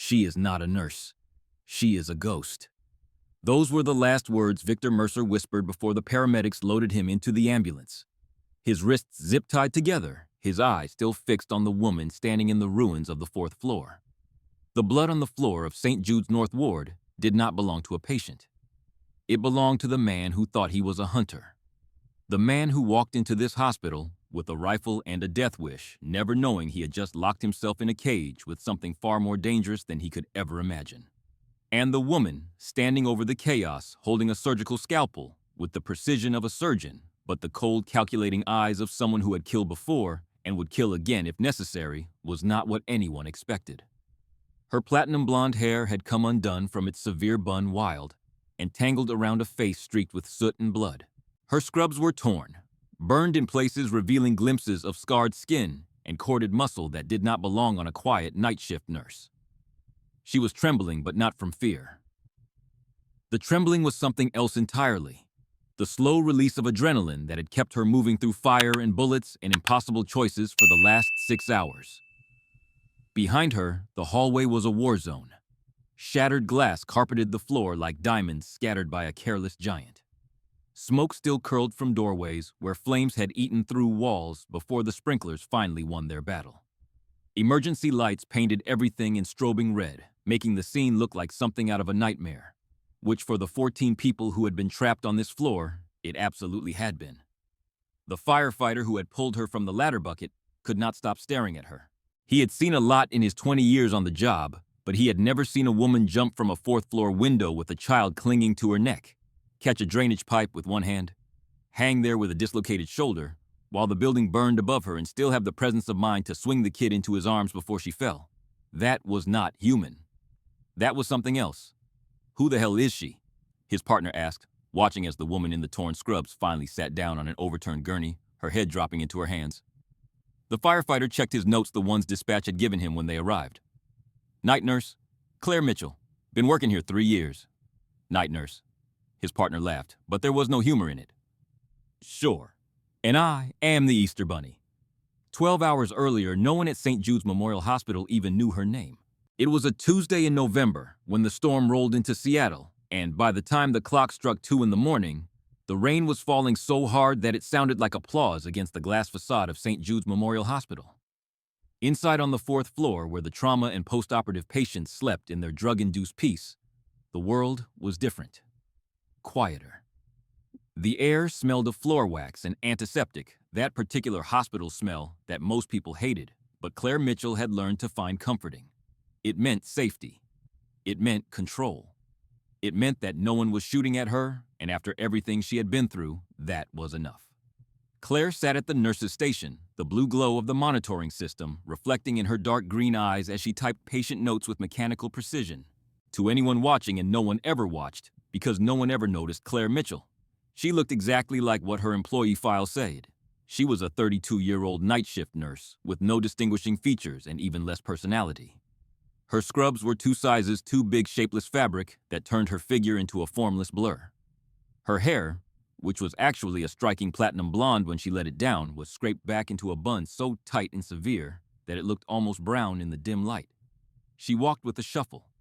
She is not a nurse. She is a ghost. Those were the last words Victor Mercer whispered before the paramedics loaded him into the ambulance. His wrists zip-tied together, his eyes still fixed on the woman standing in the ruins of the fourth floor. The blood on the floor of St. Jude's North Ward did not belong to a patient. It belonged to the man who thought he was a hunter. The man who walked into this hospital with a rifle and a death wish, never knowing he had just locked himself in a cage with something far more dangerous than he could ever imagine. And the woman standing over the chaos, holding a surgical scalpel with the precision of a surgeon, but the cold, calculating eyes of someone who had killed before and would kill again if necessary, was not what anyone expected. Her platinum blonde hair had come undone from its severe bun wild and tangled around a face streaked with soot and blood. Her scrubs were torn, burned in places revealing glimpses of scarred skin and corded muscle that did not belong on a quiet night shift nurse. She was trembling, but not from fear. The trembling was something else entirely. The slow release of adrenaline that had kept her moving through fire and bullets and impossible choices for the last 6 hours. Behind her, the hallway was a war zone. Shattered glass carpeted the floor like diamonds scattered by a careless giant. Smoke still curled from doorways where flames had eaten through walls before the sprinklers finally won their battle. Emergency lights painted everything in strobing red, making the scene look like something out of a nightmare, which for the 14 people who had been trapped on this floor, it absolutely had been. The firefighter who had pulled her from the ladder bucket could not stop staring at her. He had seen a lot in his 20 years on the job, but he had never seen a woman jump from a fourth-floor window with a child clinging to her neck, catch a drainage pipe with one hand, hang there with a dislocated shoulder, while the building burned above her and still have the presence of mind to swing the kid into his arms before she fell. That was not human. That was something else. "Who the hell is she?" his partner asked, watching as the woman in the torn scrubs finally sat down on an overturned gurney, her head dropping into her hands. The firefighter checked his notes the ones dispatch had given him when they arrived. "Night nurse, Claire Mitchell. Been working here 3 years." "Night nurse." His partner laughed, but there was no humor in it. "Sure. And I am the Easter Bunny." 12 hours earlier, no one at St. Jude's Memorial Hospital even knew her name. It was a Tuesday in November when the storm rolled into Seattle, and by the time the clock struck 2 in the morning, the rain was falling so hard that it sounded like applause against the glass facade of St. Jude's Memorial Hospital. Inside on the fourth floor, where the trauma and post-operative patients slept in their drug-induced peace, the world was different. Quieter. The air smelled of floor wax and antiseptic, that particular hospital smell that most people hated, but Claire Mitchell had learned to find comforting. It meant safety. It meant control. It meant that no one was shooting at her, and after everything she had been through, that was enough. Claire sat at the nurse's station, the blue glow of the monitoring system reflecting in her dark green eyes as she typed patient notes with mechanical precision. To anyone watching, and no one ever watched, because no one ever noticed Claire Mitchell. She looked exactly like what her employee file said. She was a 32-year-old night shift nurse with no distinguishing features and even less personality. Her scrubs were 2 sizes too big shapeless fabric that turned her figure into a formless blur. Her hair, which was actually a striking platinum blonde when she let it down, was scraped back into a bun so tight and severe that it looked almost brown in the dim light. She walked with a shuffle,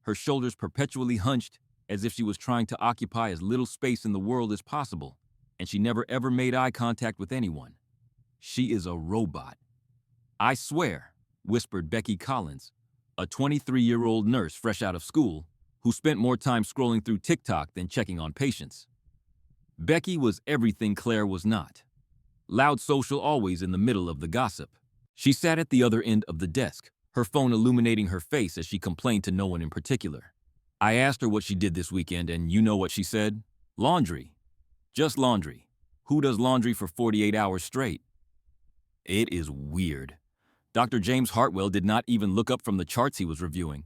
her shoulders perpetually hunched as if she was trying to occupy as little space in the world as possible, and she never ever made eye contact with anyone. "She is a robot." "I swear," whispered Becky Collins, a 23-year-old nurse fresh out of school who spent more time scrolling through TikTok than checking on patients. Becky was everything Claire was not. Loud social always in the middle of the gossip. She sat at the other end of the desk, her phone illuminating her face as she complained to no one in particular. I asked her what she did this weekend, and you know what she said? Laundry. Just laundry. Who does laundry for 48 hours straight? It is weird. Dr. James Hartwell did not even look up from the charts he was reviewing.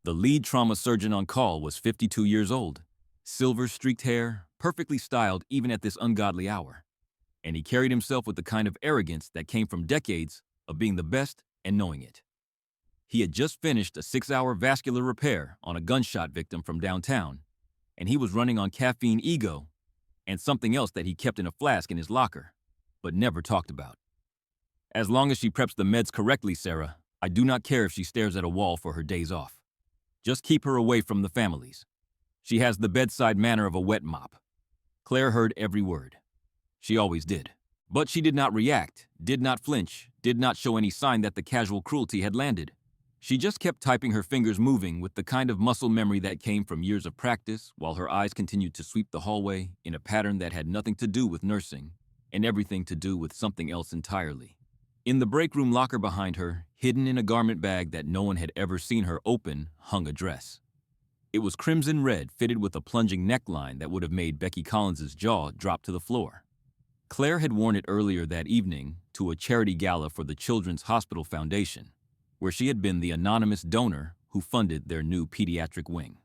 The lead trauma surgeon on call was 52 years old. Silver-streaked hair, perfectly styled even at this ungodly hour. And he carried himself with the kind of arrogance that came from decades of being the best and knowing it. He had just finished a 6-hour vascular repair on a gunshot victim from downtown, and he was running on caffeine ego and something else that he kept in a flask in his locker, but never talked about. "As long as she preps the meds correctly, Sarah, I do not care if she stares at a wall for her days off." Just keep her away from the families. She has the bedside manner of a wet mop. Claire heard every word. She always did. But she did not react, did not flinch, did not show any sign that the casual cruelty had landed. She just kept typing, her fingers moving with the kind of muscle memory that came from years of practice, while her eyes continued to sweep the hallway in a pattern that had nothing to do with nursing and everything to do with something else entirely. In the break room locker behind her, hidden in a garment bag that no one had ever seen her open, hung a dress. It was crimson red, fitted with a plunging neckline that would have made Becky Collins's jaw drop to the floor. Claire had worn it earlier that evening to a charity gala for the Children's Hospital Foundation, where she had been the anonymous donor who funded their new pediatric wing.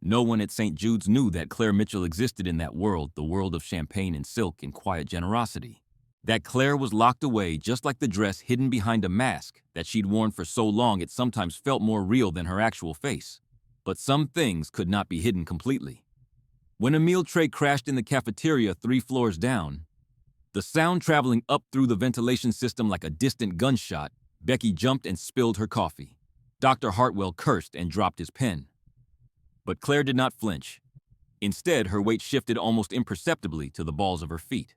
No one at St. Jude's knew that Claire Mitchell existed in that world, the world of champagne and silk and quiet generosity. That Claire was locked away just like the dress hidden behind a mask that she'd worn for so long it sometimes felt more real than her actual face. But some things could not be hidden completely. When a meal tray crashed in the cafeteria 3 floors down, the sound traveling up through the ventilation system like a distant gunshot, Becky jumped and spilled her coffee. Dr. Hartwell cursed and dropped his pen. But Claire did not flinch. Instead, her weight shifted almost imperceptibly to the balls of her feet.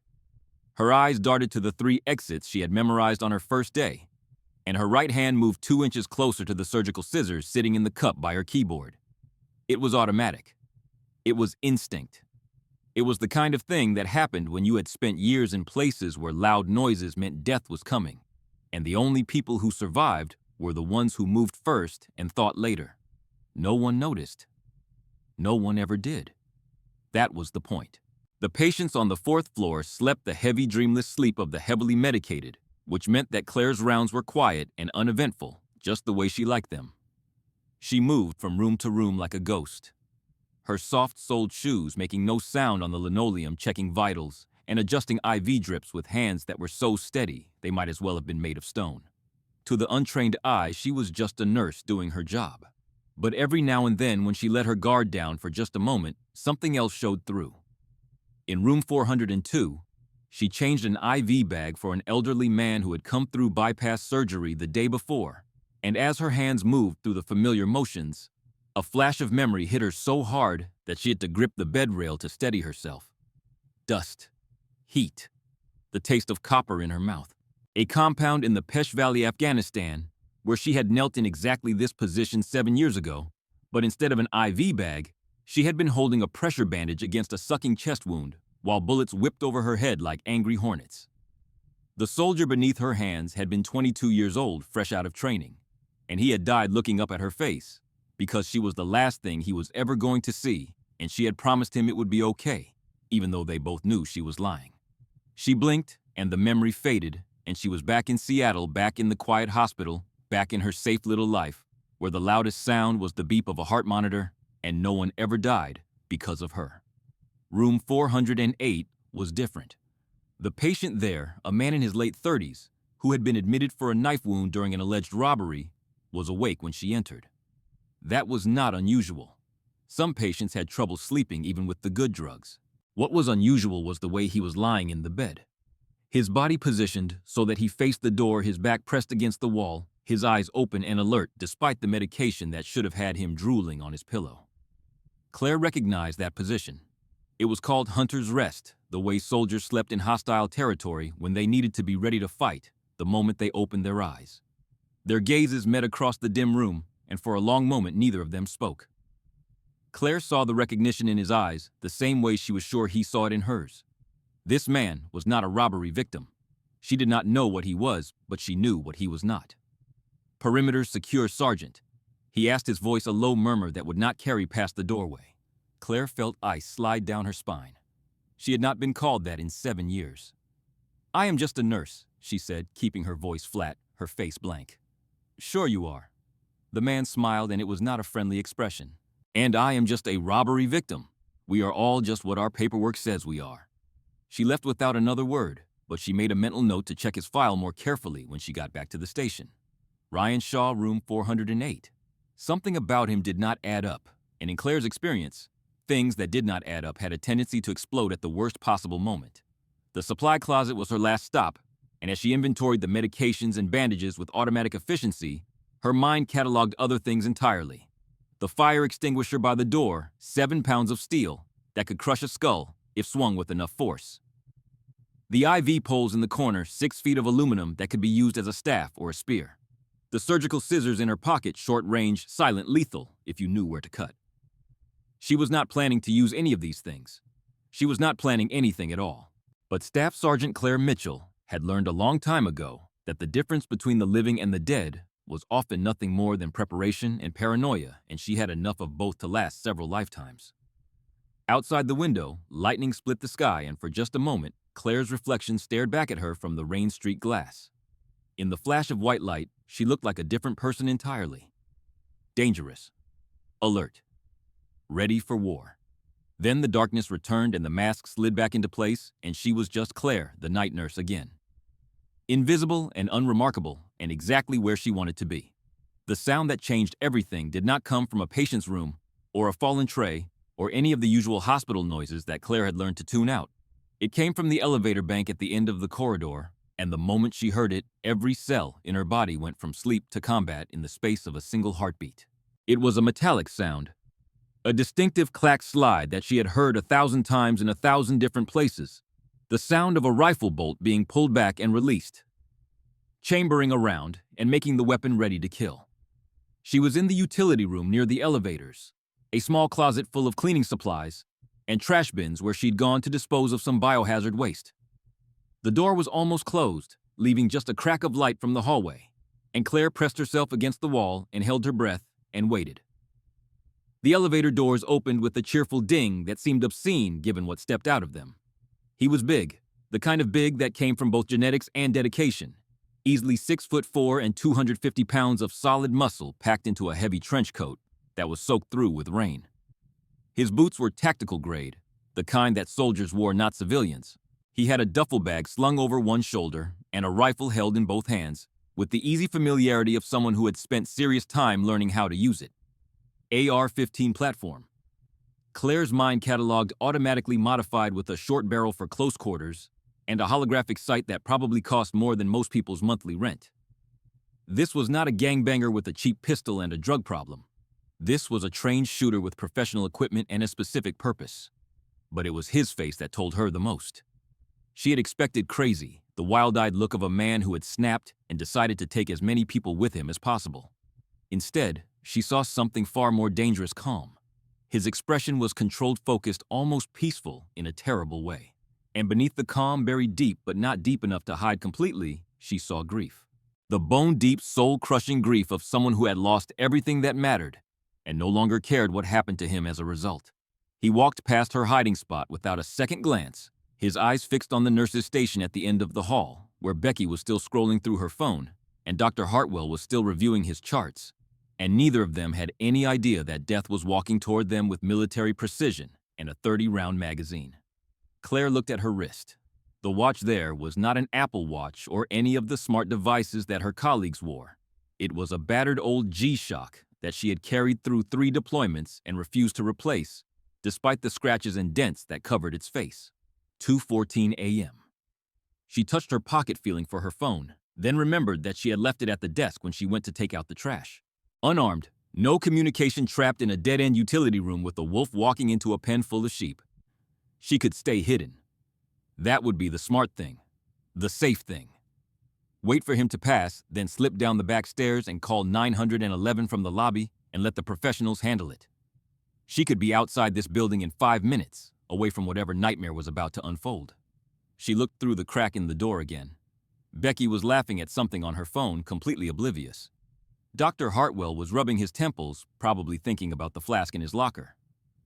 Her eyes darted to the 3 exits she had memorized on her first day, and her right hand moved 2 inches closer to the surgical scissors sitting in the cup by her keyboard. It was automatic. It was instinct. It was the kind of thing that happened when you had spent years in places where loud noises meant death was coming, and the only people who survived were the ones who moved first and thought later. No one noticed. No one ever did. That was the point. The patients on the 4th floor slept the heavy, dreamless sleep of the heavily medicated, which meant that Claire's rounds were quiet and uneventful, just the way she liked them. She moved from room to room like a ghost, her soft-soled shoes making no sound on the linoleum, checking vitals and adjusting IV drips with hands that were so steady they might as well have been made of stone. To the untrained eye, she was just a nurse doing her job. But every now and then, when she let her guard down for just a moment, something else showed through. In room 402, she changed an IV bag for an elderly man who had come through bypass surgery the day before, and as her hands moved through the familiar motions, a flash of memory hit her so hard that she had to grip the bed rail to steady herself. Dust, heat, the taste of copper in her mouth. A compound in the Pesh Valley, Afghanistan, where she had knelt in exactly this position 7 years ago, but instead of an IV bag, she had been holding a pressure bandage against a sucking chest wound while bullets whipped over her head like angry hornets. The soldier beneath her hands had been 22 years old, fresh out of training, and he had died looking up at her face because she was the last thing he was ever going to see, and she had promised him it would be okay, even though they both knew she was lying. She blinked, and the memory faded, and she was back in Seattle, back in the quiet hospital, back in her safe little life, where the loudest sound was the beep of a heart monitor, and no one ever died because of her. Room 408 was different. The patient there, a man in his late 30s, who had been admitted for a knife wound during an alleged robbery, was awake when she entered. That was not unusual. Some patients had trouble sleeping even with the good drugs. What was unusual was the way he was lying in the bed. His body positioned so that he faced the door, his back pressed against the wall, his eyes open and alert despite the medication that should have had him drooling on his pillow. Claire recognized that position. It was called hunter's rest, the way soldiers slept in hostile territory when they needed to be ready to fight the moment they opened their eyes. Their gazes met across the dim room, and for a long moment neither of them spoke. Claire saw the recognition in his eyes the same way she was sure he saw it in hers. This man was not a robbery victim. She did not know what he was, but she knew what he was not. Perimeter secure, Sergeant. He asked, his voice a low murmur that would not carry past the doorway. Claire felt ice slide down her spine. She had not been called that in 7 years. I am just a nurse, she said, keeping her voice flat, her face blank. Sure you are. The man smiled, and it was not a friendly expression. And I am just a robbery victim. We are all just what our paperwork says we are. She left without another word, but she made a mental note to check his file more carefully when she got back to the station. Ryan Shaw, room 408. Something about him did not add up, and in Claire's experience, things that did not add up had a tendency to explode at the worst possible moment. The supply closet was her last stop, and as she inventoried the medications and bandages with automatic efficiency, her mind cataloged other things entirely. The fire extinguisher by the door, 7 pounds of steel that could crush a skull if swung with enough force. The IV poles in the corner, 6 feet of aluminum that could be used as a staff or a spear. The surgical scissors in her pocket, short-range, silent, lethal, if you knew where to cut. She was not planning to use any of these things. She was not planning anything at all. But Staff Sergeant Claire Mitchell had learned a long time ago that the difference between the living and the dead was often nothing more than preparation and paranoia, and she had enough of both to last several lifetimes. Outside the window, lightning split the sky, and for just a moment, Claire's reflection stared back at her from the rain-streaked glass. In the flash of white light, she looked like a different person entirely. Dangerous. Alert. Ready for war. Then the darkness returned and the mask slid back into place, and she was just Claire, the night nurse again. Invisible and unremarkable, and exactly where she wanted to be. The sound that changed everything did not come from a patient's room, or a fallen tray, or any of the usual hospital noises that Claire had learned to tune out. It came from the elevator bank at the end of the corridor, and the moment she heard it, every cell in her body went from sleep to combat in the space of a single heartbeat. It was a metallic sound. A distinctive clack slide that she had heard 1,000 times in 1,000 different places. The sound of a rifle bolt being pulled back and released, chambering around and making the weapon ready to kill. She was in the utility room near the elevators, a small closet full of cleaning supplies and trash bins where she'd gone to dispose of some biohazard waste. The door was almost closed, leaving just a crack of light from the hallway, and Claire pressed herself against the wall and held her breath and waited. The elevator doors opened with a cheerful ding that seemed obscene given what stepped out of them. He was big, the kind of big that came from both genetics and dedication, easily 6'4" and 250 pounds of solid muscle packed into a heavy trench coat that was soaked through with rain. His boots were tactical grade, the kind that soldiers wore, not civilians. He had a duffel bag slung over one shoulder and a rifle held in both hands, with the easy familiarity of someone who had spent serious time learning how to use it. AR-15 platform. Claire's mind cataloged automatically modified with a short barrel for close quarters and a holographic sight that probably cost more than most people's monthly rent. This was not a gangbanger with a cheap pistol and a drug problem. This was a trained shooter with professional equipment and a specific purpose. But it was his face that told her the most. She had expected crazy, the wild-eyed look of a man who had snapped and decided to take as many people with him as possible. Instead, she saw something far more dangerous: calm. His expression was controlled, focused, almost peaceful in a terrible way. And beneath the calm, buried deep but not deep enough to hide completely, she saw grief. The bone-deep, soul-crushing grief of someone who had lost everything that mattered and no longer cared what happened to him as a result. He walked past her hiding spot without a second glance, his eyes fixed on the nurse's station at the end of the hall, where Becky was still scrolling through her phone and Dr. Hartwell was still reviewing his charts. And neither of them had any idea that death was walking toward them with military precision and a 30-round magazine. Claire looked at her wrist. The watch there was not an Apple Watch or any of the smart devices that her colleagues wore. It was a battered old G-Shock that she had carried through 3 deployments and refused to replace, despite the scratches and dents that covered its face. 2:14 a.m. She touched her pocket, feeling for her phone, then remembered that she had left it at the desk when she went to take out the trash. Unarmed, no communication, trapped in a dead-end utility room with a wolf walking into a pen full of sheep. She could stay hidden. That would be the smart thing, the safe thing. Wait for him to pass, then slip down the back stairs and call 911 from the lobby and let the professionals handle it. She could be outside this building in 5 minutes, away from whatever nightmare was about to unfold. She looked through the crack in the door again. Becky was laughing at something on her phone, completely oblivious. Dr. Hartwell was rubbing his temples, probably thinking about the flask in his locker.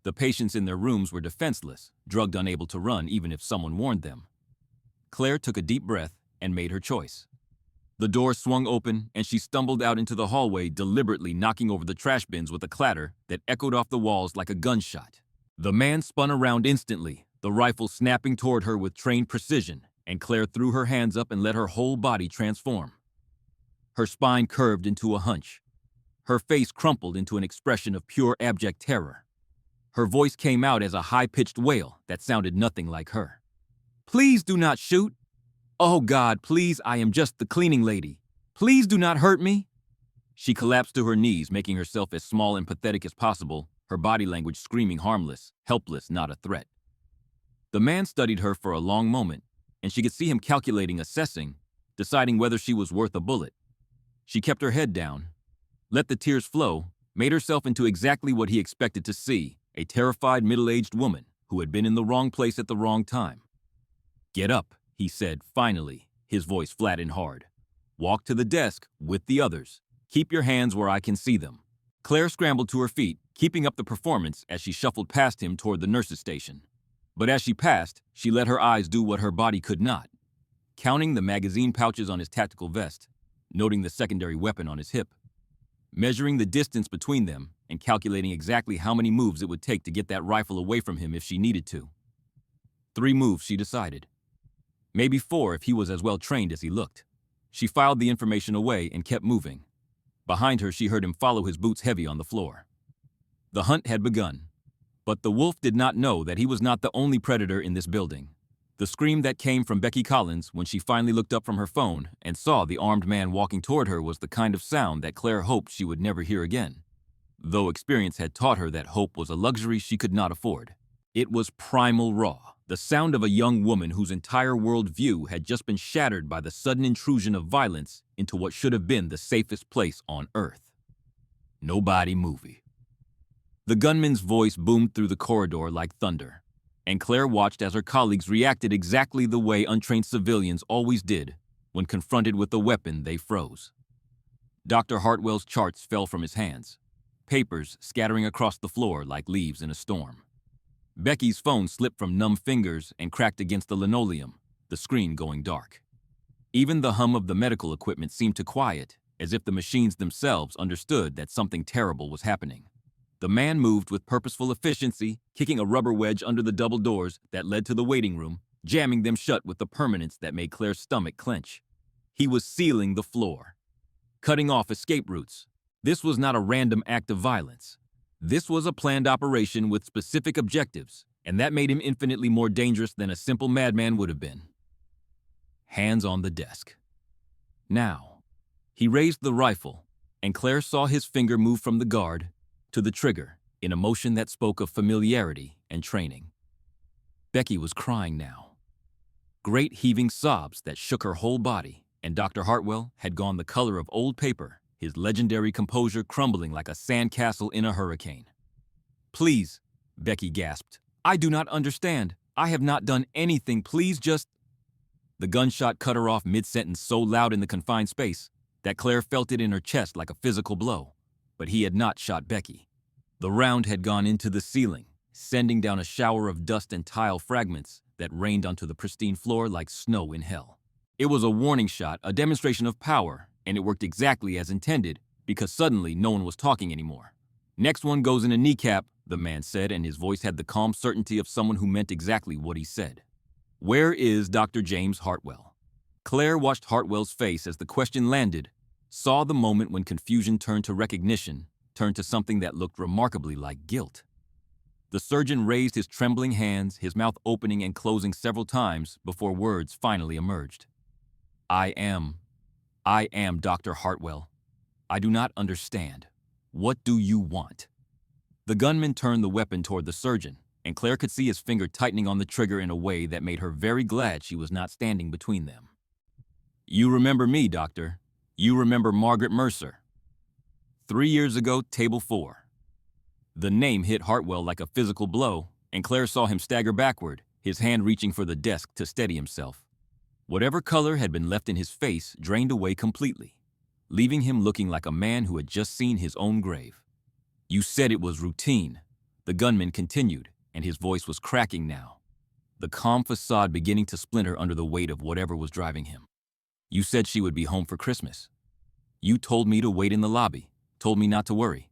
The patients in their rooms were defenseless, drugged, unable to run even if someone warned them. Claire took a deep breath and made her choice. The door swung open and she stumbled out into the hallway, deliberately knocking over the trash bins with a clatter that echoed off the walls like a gunshot. The man spun around instantly, the rifle snapping toward her with trained precision, and Claire threw her hands up and let her whole body transform. Her spine curved into a hunch. Her face crumpled into an expression of pure abject terror. Her voice came out as a high-pitched wail that sounded nothing like her. "Please do not shoot. Oh God, please, I am just the cleaning lady. Please do not hurt me." She collapsed to her knees, making herself as small and pathetic as possible, her body language screaming harmless, helpless, not a threat. The man studied her for a long moment, and she could see him calculating, assessing, deciding whether she was worth a bullet. She kept her head down, let the tears flow, made herself into exactly what he expected to see, a terrified middle-aged woman who had been in the wrong place at the wrong time. "Get up," he said, finally, his voice flat and hard. "Walk to the desk with the others. Keep your hands where I can see them." Claire scrambled to her feet, keeping up the performance as she shuffled past him toward the nurse's station. But as she passed, she let her eyes do what her body could not. Counting the magazine pouches on his tactical vest, noting the secondary weapon on his hip, measuring the distance between them, and calculating exactly how many moves it would take to get that rifle away from him if she needed to. 3 moves, she decided. Maybe 4 if he was as well trained as he looked. She filed the information away and kept moving. Behind her, she heard him follow, his boots heavy on the floor. The hunt had begun, but the wolf did not know that he was not the only predator in this building. The scream that came from Becky Collins when she finally looked up from her phone and saw the armed man walking toward her was the kind of sound that Claire hoped she would never hear again, though experience had taught her that hope was a luxury she could not afford. It was primal raw, the sound of a young woman whose entire worldview had just been shattered by the sudden intrusion of violence into what should have been the safest place on Earth. "Nobody movie." The gunman's voice boomed through the corridor like thunder, and Claire watched as her colleagues reacted exactly the way untrained civilians always did when confronted with a weapon. They froze. Dr. Hartwell's charts fell from his hands, papers scattering across the floor like leaves in a storm. Becky's phone slipped from numb fingers and cracked against the linoleum, the screen going dark. Even the hum of the medical equipment seemed to quiet, as if the machines themselves understood that something terrible was happening. The man moved with purposeful efficiency, kicking a rubber wedge under the double doors that led to the waiting room, jamming them shut with a permanence that made Claire's stomach clench. He was sealing the floor, cutting off escape routes. This was not a random act of violence. This was a planned operation with specific objectives, and that made him infinitely more dangerous than a simple madman would have been. Hands on the desk. Now, he raised the rifle, and Claire saw his finger move from the guard to the trigger in a motion that spoke of familiarity and training. Becky was crying now. Great heaving sobs that shook her whole body, and Dr. Hartwell had gone the color of old paper, his legendary composure crumbling like a sandcastle in a hurricane. "Please," Becky gasped. "I do not understand. I have not done anything. Please just—" The gunshot cut her off mid-sentence so loud in the confined space that Claire felt it in her chest like a physical blow. But he had not shot Becky. The round had gone into the ceiling, sending down a shower of dust and tile fragments that rained onto the pristine floor like snow in hell. It was a warning shot, a demonstration of power, and it worked exactly as intended because suddenly no one was talking anymore. "Next one goes in a kneecap," the man said, and his voice had the calm certainty of someone who meant exactly what he said. "Where is Dr. James Hartwell?" Claire watched Hartwell's face as the question landed, saw the moment when confusion turned to recognition, turned to something that looked remarkably like guilt. The surgeon raised his trembling hands, his mouth opening and closing several times before words finally emerged. I am Dr. Hartwell. I do not understand. What do you want?" The gunman turned the weapon toward the surgeon, and Claire could see his finger tightening on the trigger in a way that made her very glad she was not standing between them. "You remember me, doctor. You remember Margaret Mercer. 3 years ago, table 4. The name hit Hartwell like a physical blow, and Claire saw him stagger backward, his hand reaching for the desk to steady himself. Whatever color had been left in his face drained away completely, leaving him looking like a man who had just seen his own grave. "You said it was routine," the gunman continued, and his voice was cracking now, the calm facade beginning to splinter under the weight of whatever was driving him. "You said she would be home for Christmas. You told me to wait in the lobby, told me not to worry,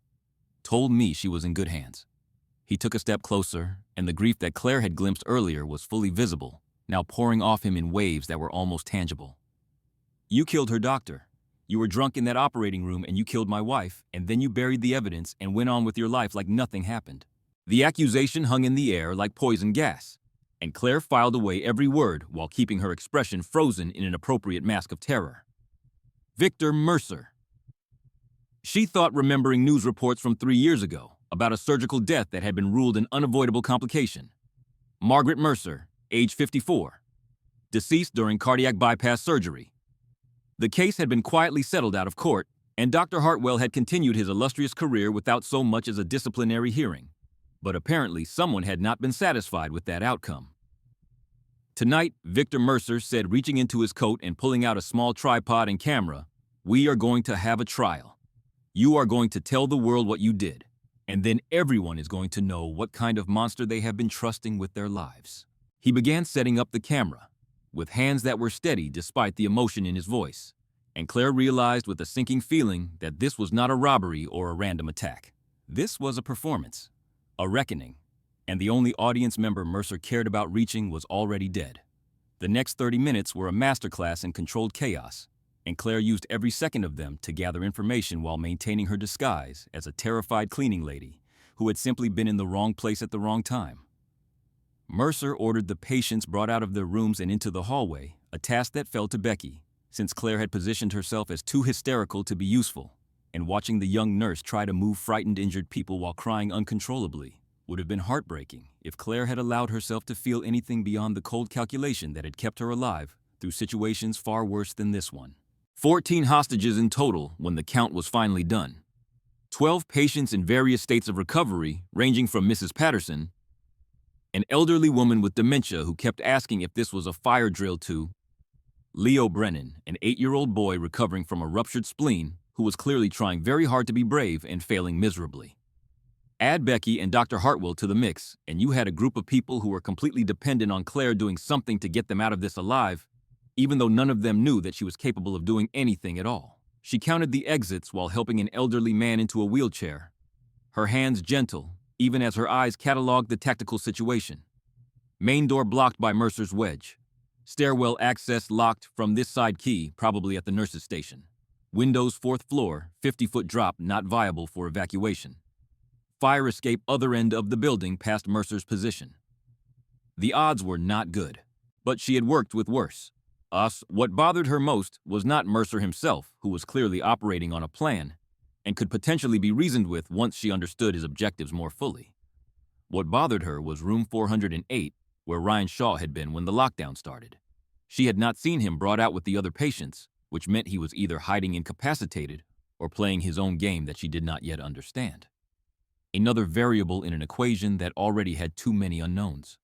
told me she was in good hands." He took a step closer, and the grief that Claire had glimpsed earlier was fully visible, now pouring off him in waves that were almost tangible. "You killed her, doctor. You were drunk in that operating room and you killed my wife, and then you buried the evidence and went on with your life like nothing happened." The accusation hung in the air like poison gas, and Claire filed away every word while keeping her expression frozen in an appropriate mask of terror. "Victor Mercer." She thought remembering news reports from 3 years ago about a surgical death that had been ruled an unavoidable complication. Margaret Mercer, age 54, deceased during cardiac bypass surgery. The case had been quietly settled out of court, and Dr. Hartwell had continued his illustrious career without so much as a disciplinary hearing. But apparently someone had not been satisfied with that outcome. Tonight, Victor Mercer said, reaching into his coat and pulling out a small tripod and camera, "We are going to have a trial. You are going to tell the world what you did, and then everyone is going to know what kind of monster they have been trusting with their lives." He began setting up the camera, with hands that were steady despite the emotion in his voice, and Claire realized with a sinking feeling that this was not a robbery or a random attack. This was a performance, a reckoning, and the only audience member Mercer cared about reaching was already dead. The next 30 minutes were a masterclass in controlled chaos, and Claire used every second of them to gather information while maintaining her disguise as a terrified cleaning lady who had simply been in the wrong place at the wrong time. Mercer ordered the patients brought out of their rooms and into the hallway, a task that fell to Becky, since Claire had positioned herself as too hysterical to be useful, and watching the young nurse try to move frightened injured people while crying uncontrollably would have been heartbreaking if Claire had allowed herself to feel anything beyond the cold calculation that had kept her alive through situations far worse than this one. 14 hostages in total when the count was finally done. 12 patients in various states of recovery, ranging from Mrs. Patterson, an elderly woman with dementia who kept asking if this was a fire drill, to Leo Brennan, an 8-year-old boy recovering from a ruptured spleen who was clearly trying very hard to be brave and failing miserably. Add Becky and Dr. Hartwell to the mix, and you had a group of people who were completely dependent on Claire doing something to get them out of this alive, even though none of them knew that she was capable of doing anything at all. She counted the exits while helping an elderly man into a wheelchair, her hands gentle, even as her eyes cataloged the tactical situation. Main door blocked by Mercer's wedge. Stairwell access locked from this side key, probably at the nurse's station. Windows 4th floor, 50-foot drop not viable for evacuation. Fire escape other end of the building past Mercer's position. The odds were not good, but she had worked with worse. What bothered her most was not Mercer himself, who was clearly operating on a plan and could potentially be reasoned with once she understood his objectives more fully. What bothered her was room 408, where Ryan Shaw had been when the lockdown started. She had not seen him brought out with the other patients, which meant he was either hiding incapacitated or playing his own game that she did not yet understand. Another variable in an equation that already had too many unknowns.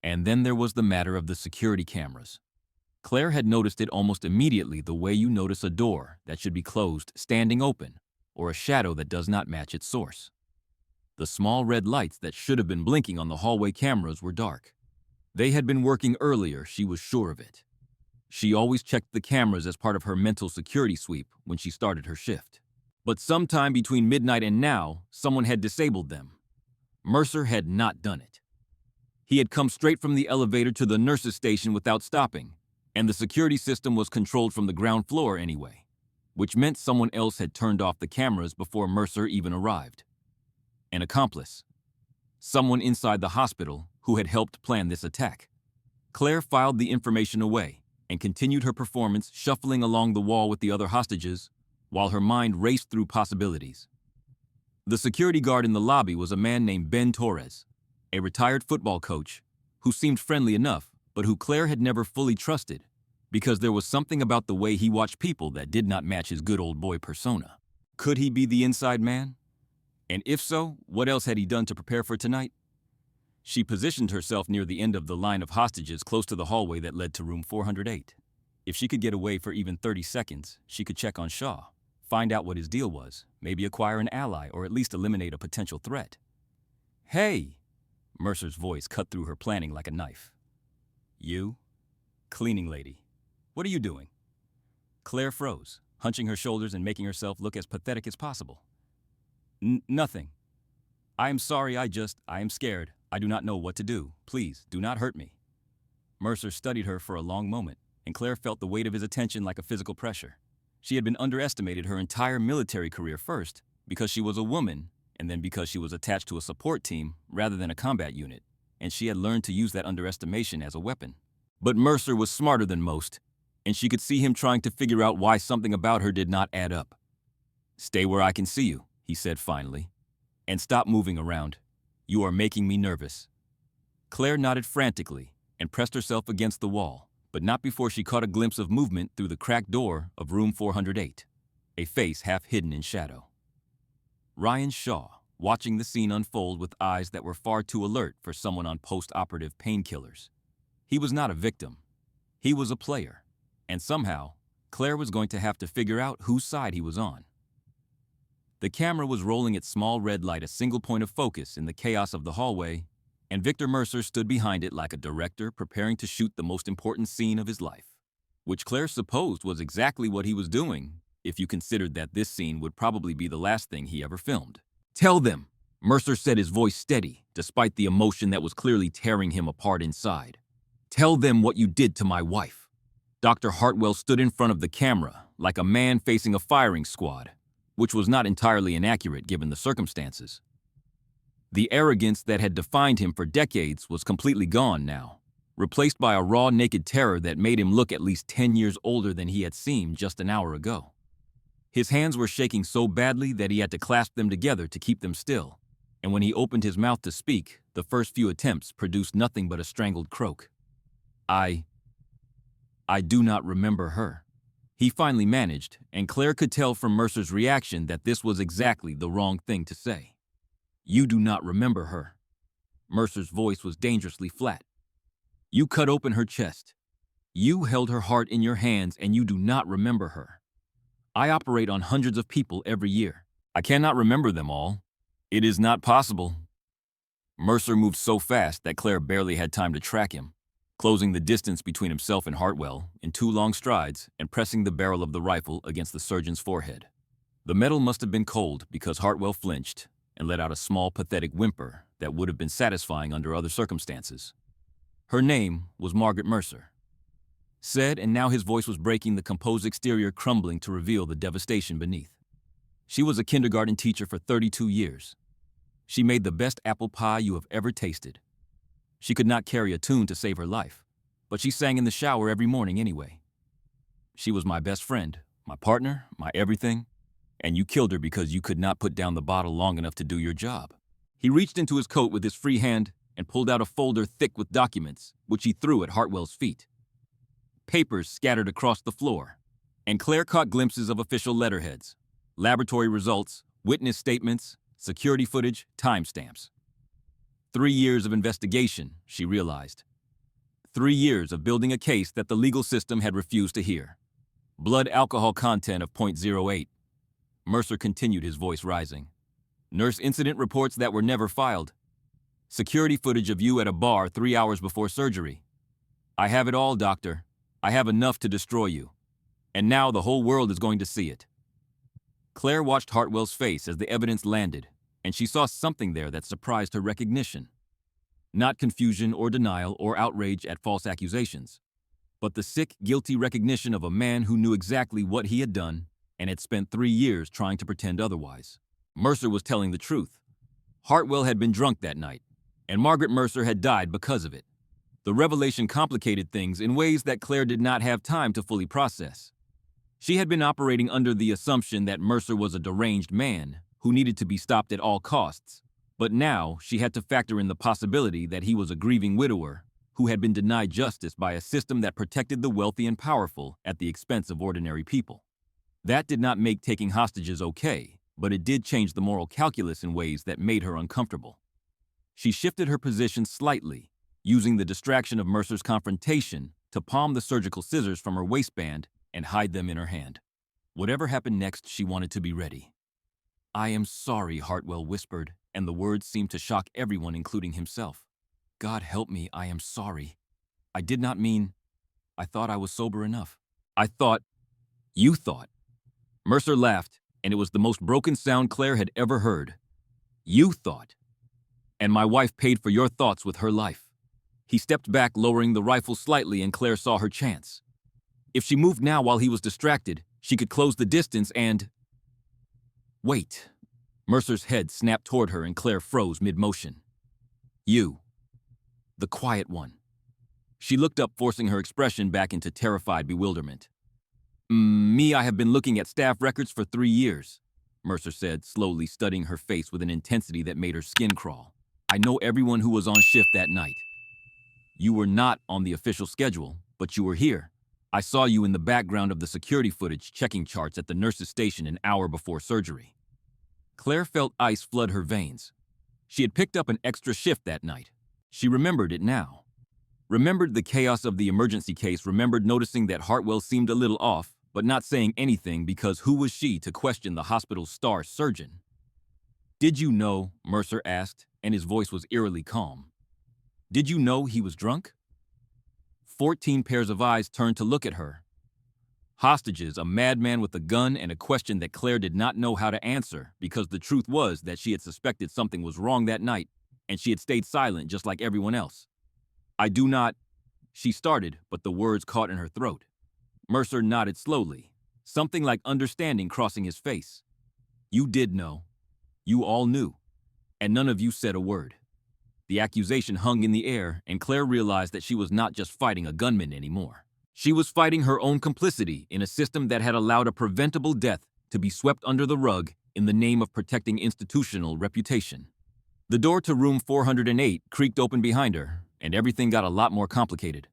And then there was the matter of the security cameras. Claire had noticed it almost immediately, the way you notice a door that should be closed standing open, or a shadow that does not match its source. The small red lights that should have been blinking on the hallway cameras were dark. They had been working earlier, she was sure of it. She always checked the cameras as part of her mental security sweep when she started her shift. But sometime between midnight and now, someone had disabled them. Mercer had not done it. He had come straight from the elevator to the nurse's station without stopping, and the security system was controlled from the ground floor anyway, which meant someone else had turned off the cameras before Mercer even arrived. An accomplice. Someone inside the hospital who had helped plan this attack. Claire filed the information away and continued her performance, shuffling along the wall with the other hostages while her mind raced through possibilities. The security guard in the lobby was a man named Ben Torres, a retired football coach who seemed friendly enough, but who Claire had never fully trusted because there was something about the way he watched people that did not match his good old boy persona. Could he be the inside man? And if so, what else had he done to prepare for tonight? She positioned herself near the end of the line of hostages close to the hallway that led to room 408. If she could get away for even 30 seconds, she could check on Shaw, find out what his deal was, maybe acquire an ally or at least eliminate a potential threat. "Hey!" Mercer's voice cut through her planning like a knife. "You? Cleaning lady. What are you doing?" Claire froze, hunching her shoulders and making herself look as pathetic as possible. Nothing. I am sorry, I am scared. I do not know what to do. Please, do not hurt me." Mercer studied her for a long moment, and Claire felt the weight of his attention like a physical pressure. She had been underestimated her entire military career, first because she was a woman, and then because she was attached to a support team rather than a combat unit, and she had learned to use that underestimation as a weapon. But Mercer was smarter than most, and she could see him trying to figure out why something about her did not add up. "Stay where I can see you," he said finally, "and stop moving around. You are making me nervous." Claire nodded frantically and pressed herself against the wall, but not before she caught a glimpse of movement through the cracked door of room 408, a face half hidden in shadow. Ryan Shaw, watching the scene unfold with eyes that were far too alert for someone on post-operative painkillers. He was not a victim. He was a player, and somehow, Claire was going to have to figure out whose side he was on. The camera was rolling its small red light a single point of focus in the chaos of the hallway, and Victor Mercer stood behind it like a director preparing to shoot the most important scene of his life, which Claire supposed was exactly what he was doing, if you considered that this scene would probably be the last thing he ever filmed. "Tell them," Mercer said, his voice steady, despite the emotion that was clearly tearing him apart inside. "Tell them what you did to my wife." Dr. Hartwell stood in front of the camera, like a man facing a firing squad, which was not entirely inaccurate given the circumstances. The arrogance that had defined him for decades was completely gone now, replaced by a raw, naked terror that made him look at least 10 years older than he had seemed just an hour ago. His hands were shaking so badly that he had to clasp them together to keep them still, and when he opened his mouth to speak, the first few attempts produced nothing but a strangled croak. I do not remember her," he finally managed, and Claire could tell from Mercer's reaction that this was exactly the wrong thing to say. "You do not remember her." Mercer's voice was dangerously flat. "You cut open her chest. You held her heart in your hands, and you do not remember her. I operate on hundreds of people every year. I cannot remember them all. It is not possible." Mercer moved so fast that Claire barely had time to track him, closing the distance between himself and Hartwell in 2 long strides and pressing the barrel of the rifle against the surgeon's forehead. The metal must have been cold because Hartwell flinched and let out a small, pathetic whimper that would have been satisfying under other circumstances. Her name was Margaret Mercer. Said, and now his voice was breaking, the composed exterior crumbling to reveal the devastation beneath. She was a kindergarten teacher for 32 years. She made the best apple pie you have ever tasted. She could not carry a tune to save her life, but she sang in the shower every morning anyway. She was my best friend, my partner, my everything, and you killed her because you could not put down the bottle long enough to do your job. He reached into his coat with his free hand and pulled out a folder thick with documents, which he threw at Hartwell's feet. Papers scattered across the floor, and Claire caught glimpses of official letterheads, laboratory results, witness statements, security footage, timestamps. 3 years of investigation, she realized. 3 years of building a case that the legal system had refused to hear. Blood alcohol content of 0.08. Mercer continued, his voice rising. Nurse incident reports that were never filed. Security footage of you at a bar 3 hours before surgery. I have it all, doctor. I have enough to destroy you. And now the whole world is going to see it. Claire watched Hartwell's face as the evidence landed, and she saw something there that surprised her recognition. Not confusion or denial or outrage at false accusations, but the sick, guilty recognition of a man who knew exactly what he had done and had spent 3 years trying to pretend otherwise. Mercer was telling the truth. Hartwell had been drunk that night, and Margaret Mercer had died because of it. The revelation complicated things in ways that Claire did not have time to fully process. She had been operating under the assumption that Mercer was a deranged man who needed to be stopped at all costs, but now she had to factor in the possibility that he was a grieving widower who had been denied justice by a system that protected the wealthy and powerful at the expense of ordinary people. That did not make taking hostages okay, but it did change the moral calculus in ways that made her uncomfortable. She shifted her position slightly, using the distraction of Mercer's confrontation to palm the surgical scissors from her waistband and hide them in her hand. Whatever happened next, she wanted to be ready. "I am sorry," Hartwell whispered, and the words seemed to shock everyone, including himself. "God help me, I am sorry. I did not mean... I thought I was sober enough. I thought... You thought." Mercer laughed, and it was the most broken sound Claire had ever heard. "You thought. And my wife paid for your thoughts with her life." He stepped back, lowering the rifle slightly, and Claire saw her chance. If she moved now while he was distracted, she could close the distance and... Wait. Mercer's head snapped toward her and Claire froze mid-motion. "You. The quiet one." She looked up, forcing her expression back into terrified bewilderment. "Me, I have been looking at staff records for 3 years. Mercer said, slowly studying her face with an intensity that made her skin crawl. I know everyone who was on shift that night. You were not on the official schedule, but you were here. I saw you in the background of the security footage checking charts at the nurse's station an hour before surgery. Claire felt ice flood her veins. She had picked up an extra shift that night. She remembered it now. Remembered the chaos of the emergency case, remembered noticing that Hartwell seemed a little off, but not saying anything because who was she to question the hospital's star surgeon? Did you know, Mercer asked, and his voice was eerily calm. Did you know he was drunk? 14 pairs of eyes turned to look at her. Hostages, a madman with a gun, and a question that Claire did not know how to answer because the truth was that she had suspected something was wrong that night, and she had stayed silent just like everyone else. I do not, she started, but the words caught in her throat. Mercer nodded slowly, something like understanding crossing his face. You did know. You all knew. And none of you said a word. The accusation hung in the air, and Claire realized that she was not just fighting a gunman anymore. She was fighting her own complicity in a system that had allowed a preventable death to be swept under the rug in the name of protecting institutional reputation. The door to room 408 creaked open behind her, and everything got a lot more complicated.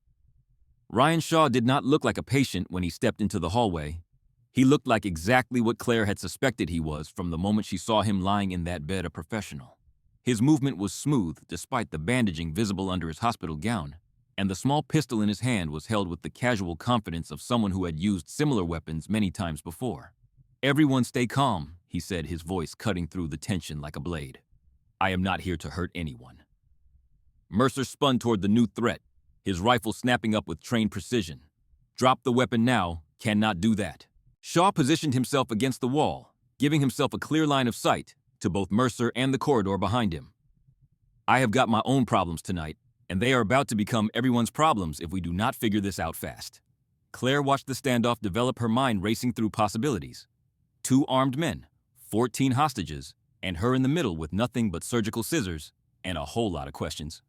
Ryan Shaw did not look like a patient when he stepped into the hallway. He looked like exactly what Claire had suspected he was from the moment she saw him lying in that bed, a professional. His movement was smooth despite the bandaging visible under his hospital gown, and the small pistol in his hand was held with the casual confidence of someone who had used similar weapons many times before. Everyone stay calm, he said, his voice cutting through the tension like a blade. I am not here to hurt anyone. Mercer spun toward the new threat, his rifle snapping up with trained precision. Drop the weapon now, cannot do that. Shaw positioned himself against the wall, giving himself a clear line of sight to both Mercer and the corridor behind him. I have got my own problems tonight, and they are about to become everyone's problems if we do not figure this out fast. Claire watched the standoff develop, her mind racing through possibilities. 2 armed men, 14 hostages, and her in the middle with nothing but surgical scissors and a whole lot of questions.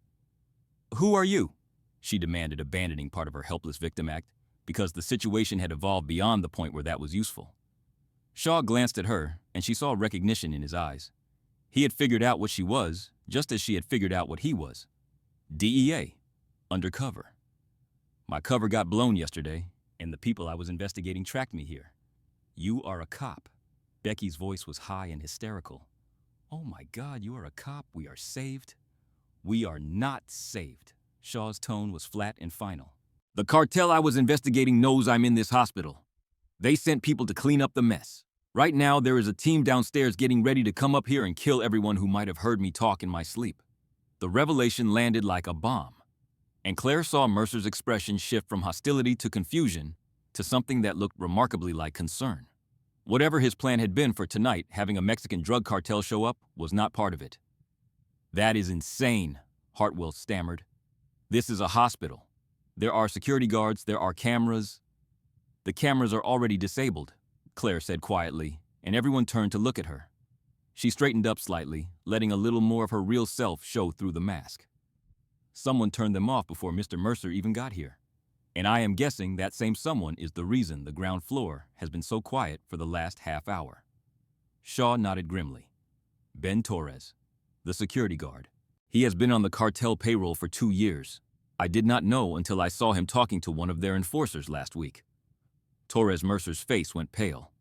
Who are you? She demanded, abandoning part of her helpless victim act, because the situation had evolved beyond the point where that was useful. Shaw glanced at her, and she saw recognition in his eyes. He had figured out what she was, just as she had figured out what he was. DEA. Undercover. My cover got blown yesterday, and the people I was investigating tracked me here. You are a cop. Becky's voice was high and hysterical. Oh my God, you are a cop. We are saved. We are not saved. Shaw's tone was flat and final. The cartel I was investigating knows I'm in this hospital. They sent people to clean up the mess. Right now, there is a team downstairs getting ready to come up here and kill everyone who might have heard me talk in my sleep. The revelation landed like a bomb, and Claire saw Mercer's expression shift from hostility to confusion to something that looked remarkably like concern. Whatever his plan had been for tonight, having a Mexican drug cartel show up was not part of it. That is insane, Hartwell stammered. This is a hospital. There are security guards, there are cameras. The cameras are already disabled, Claire said quietly, and everyone turned to look at her. She straightened up slightly, letting a little more of her real self show through the mask. Someone turned them off before Mr. Mercer even got here. And I am guessing that same someone is the reason the ground floor has been so quiet for the last half hour. Shaw nodded grimly. Ben Torres, the security guard. He has been on the cartel payroll for 2 years. I did not know until I saw him talking to one of their enforcers last week. Torres Mercer's face went pale.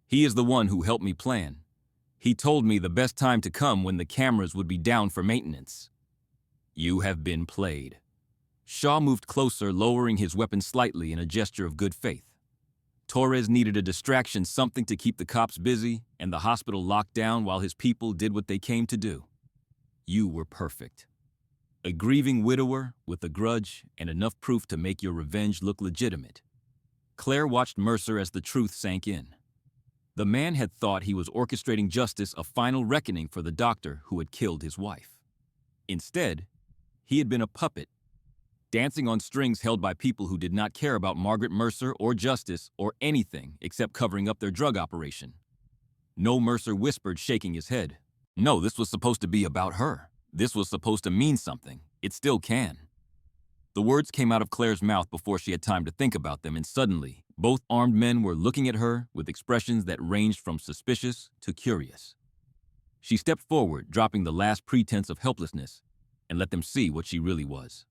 He is the one who helped me plan. He told me the best time to come when the cameras would be down for maintenance. You have been played. Shaw moved closer, lowering his weapon slightly in a gesture of good faith. Torres needed a distraction, something to keep the cops busy and the hospital locked down while his people did what they came to do. You were perfect. A grieving widower with a grudge and enough proof to make your revenge look legitimate. Claire watched Mercer as the truth sank in. The man had thought he was orchestrating justice, a final reckoning for the doctor who had killed his wife. Instead, he had been a puppet, dancing on strings held by people who did not care about Margaret Mercer or justice or anything except covering up their drug operation. No, Mercer whispered, shaking his head. No, this was supposed to be about her. This was supposed to mean something. It still can. The words came out of Claire's mouth before she had time to think about them, and suddenly, Both armed men were looking at her with expressions that ranged from suspicious to curious. She stepped forward, dropping the last pretense of helplessness, and let them see what she really was.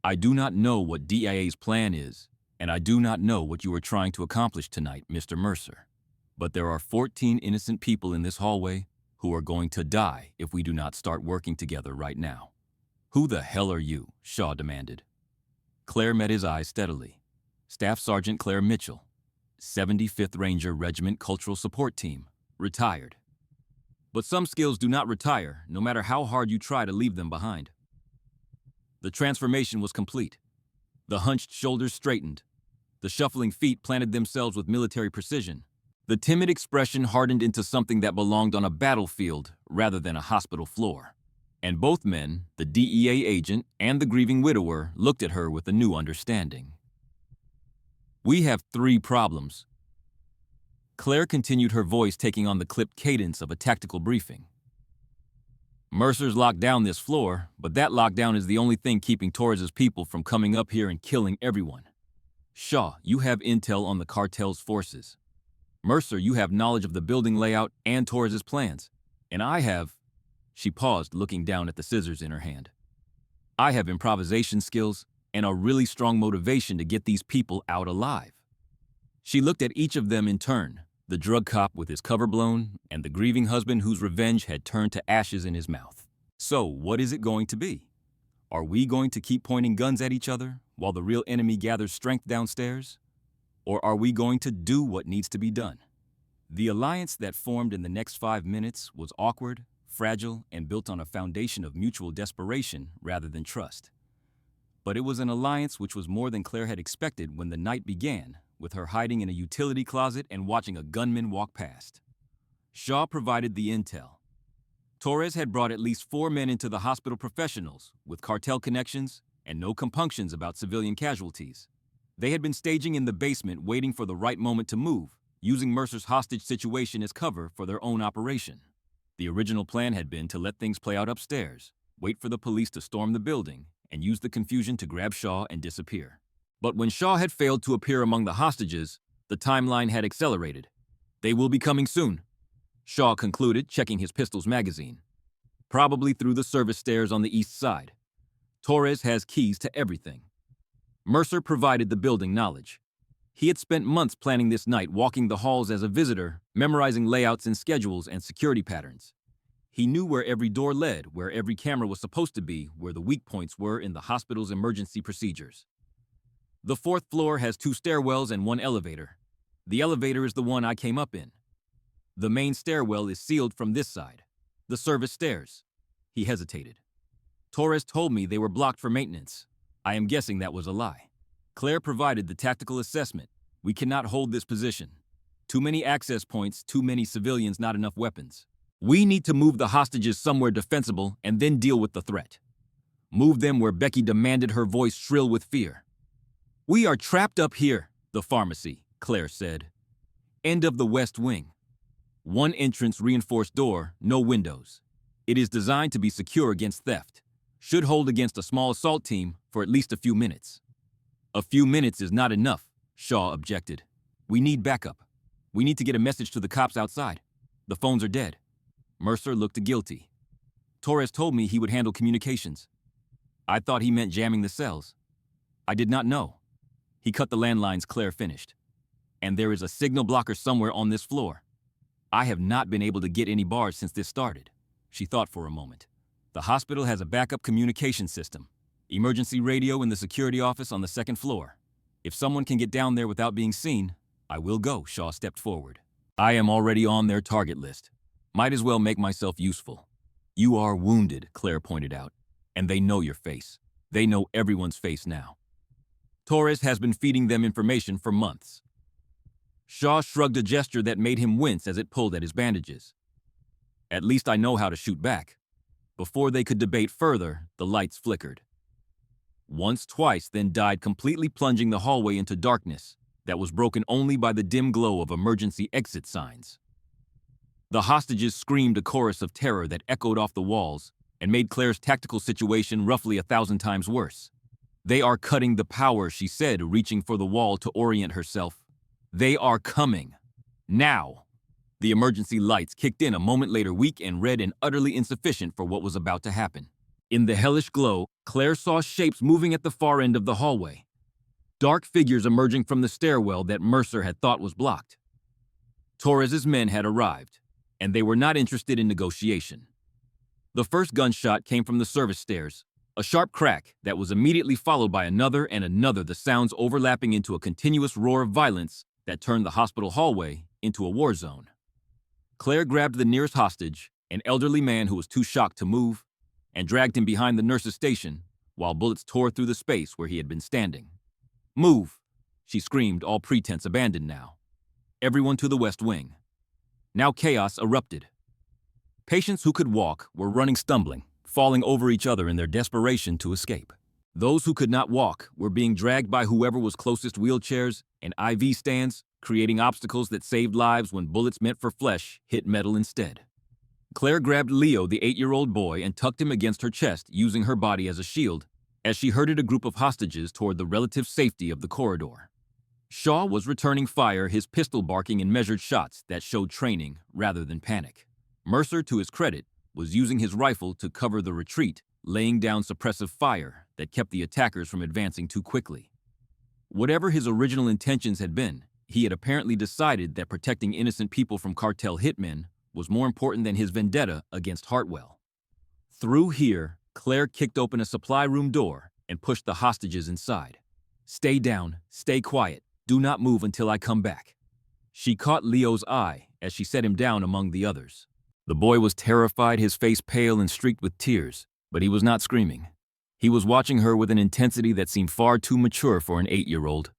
I do not know what DIA's plan is, and I do not know what you are trying to accomplish tonight, Mr. Mercer. But there are 14 innocent people in this hallway who are going to die if we do not start working together right now. Who the hell are you? Shaw demanded. Claire met his eyes steadily. Staff Sergeant Claire Mitchell, 75th Ranger Regiment Cultural Support Team, retired. But some skills do not retire, no matter how hard you try to leave them behind. The transformation was complete. The hunched shoulders straightened. The shuffling feet planted themselves with military precision. The timid expression hardened into something that belonged on a battlefield rather than a hospital floor. And both men, the DEA agent and the grieving widower, looked at her with a new understanding. We have 3 problems. Claire continued, her voice taking on the clipped cadence of a tactical briefing. Mercer's locked down this floor, but that lockdown is the only thing keeping Torres's people from coming up here and killing everyone. Shaw, you have intel on the cartel's forces. Mercer, you have knowledge of the building layout and Torres's plans. And I have... She paused, looking down at the scissors in her hand. I have improvisation skills and a really strong motivation to get these people out alive. She looked at each of them in turn, the drug cop with his cover blown and the grieving husband whose revenge had turned to ashes in his mouth. So, what is it going to be? Are we going to keep pointing guns at each other while the real enemy gathers strength downstairs? Or are we going to do what needs to be done? The alliance that formed in the next 5 minutes was awkward, fragile, and built on a foundation of mutual desperation rather than trust. But it was an alliance which was more than Claire had expected when the night began, with her hiding in a utility closet and watching a gunman walk past. Shaw provided the intel. Torres had brought at least 4 men into the hospital professionals, with cartel connections and no compunctions about civilian casualties. They had been staging in the basement, waiting for the right moment to move, using Mercer's hostage situation as cover for their own operation. The original plan had been to let things play out upstairs, wait for the police to storm the building, and use the confusion to grab Shaw and disappear. But when Shaw had failed to appear among the hostages, the timeline had accelerated. They will be coming soon, Shaw concluded, checking his pistol's magazine. Probably through the service stairs on the east side. Torres has keys to everything. Mercer provided the building knowledge. He had spent months planning this night, walking the halls as a visitor, memorizing layouts and schedules and security patterns. He knew where every door led, where every camera was supposed to be, where the weak points were in the hospital's emergency procedures. The 4th floor has 2 stairwells and 1 elevator. The elevator is the one I came up in. The main stairwell is sealed from this side. The service stairs. He hesitated. Torres told me they were blocked for maintenance. I am guessing that was a lie. Claire provided the tactical assessment. We cannot hold this position. Too many access points, too many civilians, not enough weapons. We need to move the hostages somewhere defensible and then deal with the threat. Move them where Becky demanded, her voice shrill with fear. We are trapped up here, the pharmacy, Claire said. End of the west wing. 1 entrance, reinforced door, no windows. It is designed to be secure against theft. Should hold against a small assault team for at least a few minutes. A few minutes is not enough, Shaw objected. We need backup. We need to get a message to the cops outside. The phones are dead. Mercer looked guilty. Torres told me he would handle communications. I thought he meant jamming the cells. I did not know. He cut the landlines, Claire finished. And there is a signal blocker somewhere on this floor. I have not been able to get any bars since this started. She thought for a moment. The hospital has a backup communication system. Emergency radio in the security office on the 2nd floor. If someone can get down there without being seen, I will go, Shaw stepped forward. I am already on their target list. Might as well make myself useful. You are wounded, Claire pointed out. And they know your face. They know everyone's face now. Torres has been feeding them information for months. Shaw shrugged, a gesture that made him wince as it pulled at his bandages. At least I know how to shoot back. Before they could debate further, the lights flickered. Once, twice, then died, completely plunging the hallway into darkness that was broken only by the dim glow of emergency exit signs. The hostages screamed a chorus of terror that echoed off the walls and made Claire's tactical situation roughly 1,000 times worse. They are cutting the power, she said, reaching for the wall to orient herself. They are coming. Now. The emergency lights kicked in a moment later, weak and red and utterly insufficient for what was about to happen. In the hellish glow, Claire saw shapes moving at the far end of the hallway. Dark figures emerging from the stairwell that Mercer had thought was blocked. Torres's men had arrived, and they were not interested in negotiation. The first gunshot came from the service stairs, a sharp crack that was immediately followed by another and another, the sounds overlapping into a continuous roar of violence that turned the hospital hallway into a war zone. Claire grabbed the nearest hostage, an elderly man who was too shocked to move, and dragged him behind the nurse's station while bullets tore through the space where he had been standing. "Move!" she screamed, all pretense abandoned now. Everyone to the west wing. Now chaos erupted. Patients who could walk were running, stumbling, falling over each other in their desperation to escape. Those who could not walk were being dragged by whoever was closest, wheelchairs and IV stands, creating obstacles that saved lives when bullets meant for flesh hit metal instead. Claire grabbed Leo, the 8-year-old boy, and tucked him against her chest, using her body as a shield, as she herded a group of hostages toward the relative safety of the corridor. Shaw was returning fire, his pistol barking in measured shots that showed training rather than panic. Mercer, to his credit, was using his rifle to cover the retreat, laying down suppressive fire that kept the attackers from advancing too quickly. Whatever his original intentions had been, he had apparently decided that protecting innocent people from cartel hitmen was more important than his vendetta against Hartwell. Through here, Claire kicked open a supply room door and pushed the hostages inside. "Stay down, stay quiet, do not move until I come back." She caught Leo's eye as she set him down among the others. The boy was terrified, his face pale and streaked with tears, but he was not screaming. He was watching her with an intensity that seemed far too mature for an 8-year-old.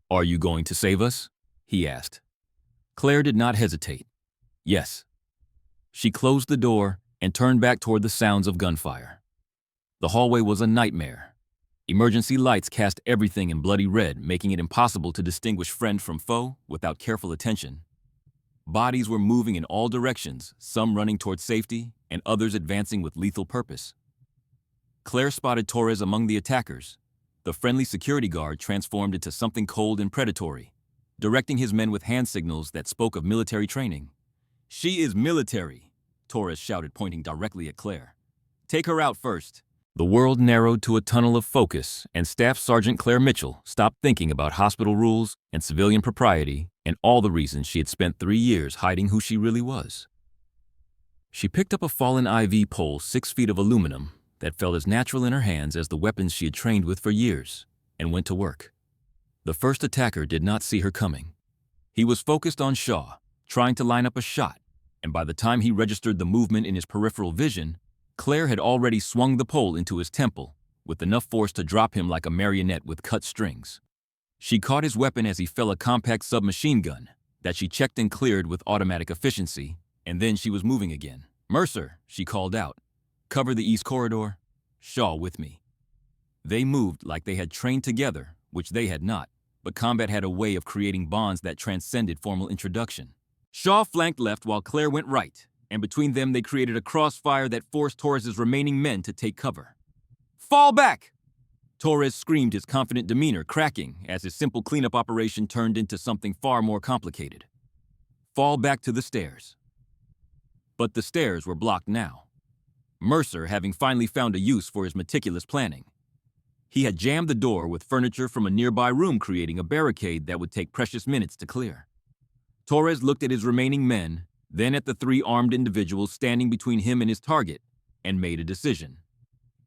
"Are you going to save us?" he asked. Claire did not hesitate. "Yes." She closed the door and turned back toward the sounds of gunfire. The hallway was a nightmare. Emergency lights cast everything in bloody red, making it impossible to distinguish friend from foe without careful attention. Bodies were moving in all directions, some running toward safety and others advancing with lethal purpose. Claire spotted Torres among the attackers. The friendly security guard transformed into something cold and predatory, directing his men with hand signals that spoke of military training. "She is military," Torres shouted, pointing directly at Claire. "Take her out first." The world narrowed to a tunnel of focus, and Staff Sergeant Claire Mitchell stopped thinking about hospital rules and civilian propriety and all the reasons she had spent 3 years hiding who she really was. She picked up a fallen IV pole 6 feet of aluminum that felt as natural in her hands as the weapons she had trained with for years, and went to work. The first attacker did not see her coming. He was focused on Shaw, trying to line up a shot, and by the time he registered the movement in his peripheral vision, Claire had already swung the pole into his temple, with enough force to drop him like a marionette with cut strings. She caught his weapon as he fell, a compact submachine gun that she checked and cleared with automatic efficiency, and then she was moving again. "Mercer," she called out. "Cover the east corridor. Shaw with me." They moved like they had trained together, which they had not, but combat had a way of creating bonds that transcended formal introduction. Shaw flanked left while Claire went right, and between them they created a crossfire that forced Torres's remaining men to take cover. "Fall back!" Torres screamed, his confident demeanor cracking as his simple cleanup operation turned into something far more complicated. "Fall back to the stairs." But the stairs were blocked now. Mercer having finally found a use for his meticulous planning. He had jammed the door with furniture from a nearby room, creating a barricade that would take precious minutes to clear. Torres looked at his remaining men, then at the 3 armed individuals standing between him and his target, and made a decision.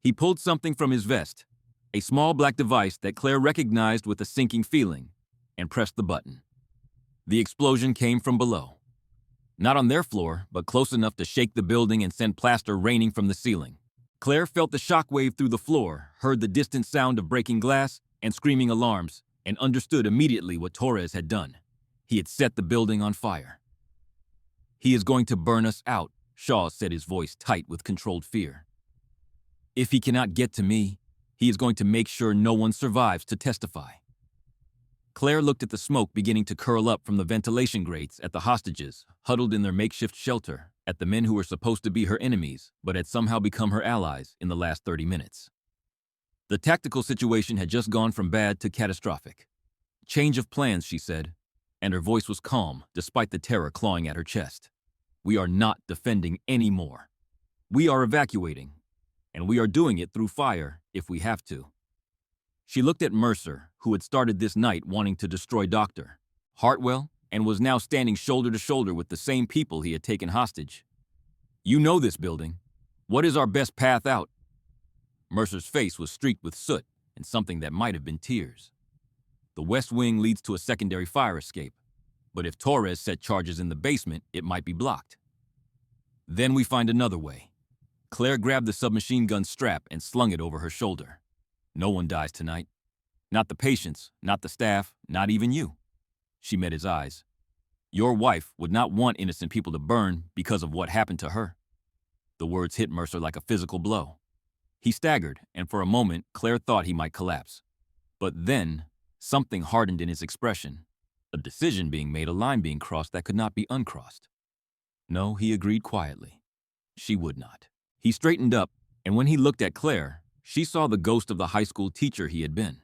He pulled something from his vest, a small black device that Claire recognized with a sinking feeling, and pressed the button. The explosion came from below. Not on their floor, but close enough to shake the building and send plaster raining from the ceiling. Claire felt the shockwave through the floor, heard the distant sound of breaking glass and screaming alarms, and understood immediately what Torres had done. He had set the building on fire. "He is going to burn us out," Shaw said, his voice tight with controlled fear. "If he cannot get to me, he is going to make sure no one survives to testify." Claire looked at the smoke beginning to curl up from the ventilation grates, at the hostages huddled in their makeshift shelter, at the men who were supposed to be her enemies but had somehow become her allies in the last 30 minutes. The tactical situation had just gone from bad to catastrophic. Change of plans, she said, and her voice was calm despite the terror clawing at her chest. We are not defending anymore. We are evacuating, and we are doing it through fire if we have to. She looked at Mercer, who had started this night wanting to destroy Dr. Hartwell and was now standing shoulder to shoulder with the same people he had taken hostage. You know this building. What is our best path out? Mercer's face was streaked with soot and something that might have been tears. The west wing leads to a secondary fire escape, but if Torres set charges in the basement, it might be blocked. Then we find another way. Claire grabbed the submachine gun strap and slung it over her shoulder. No one dies tonight. Not the patients, not the staff, not even you. She met his eyes. Your wife would not want innocent people to burn because of what happened to her. The words hit Mercer like a physical blow. He staggered, and for a moment, Claire thought he might collapse. But then, something hardened in his expression. A decision being made, a line being crossed that could not be uncrossed. No, he agreed quietly. She would not. He straightened up, and when he looked at Claire, she saw the ghost of the high school teacher he had been.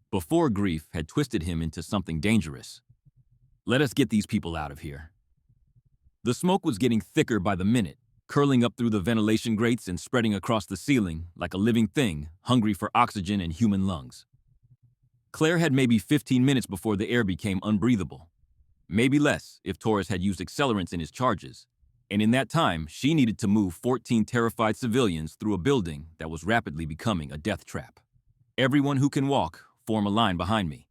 Before grief had twisted him into something dangerous. Let us get these people out of here. The smoke was getting thicker by the minute, curling up through the ventilation grates and spreading across the ceiling like a living thing, hungry for oxygen and human lungs. Claire had maybe 15 minutes before the air became unbreathable. Maybe less if Torres had used accelerants in his charges. And in that time, she needed to move 14 terrified civilians through a building that was rapidly becoming a death trap. Everyone who can walk, form a line behind me.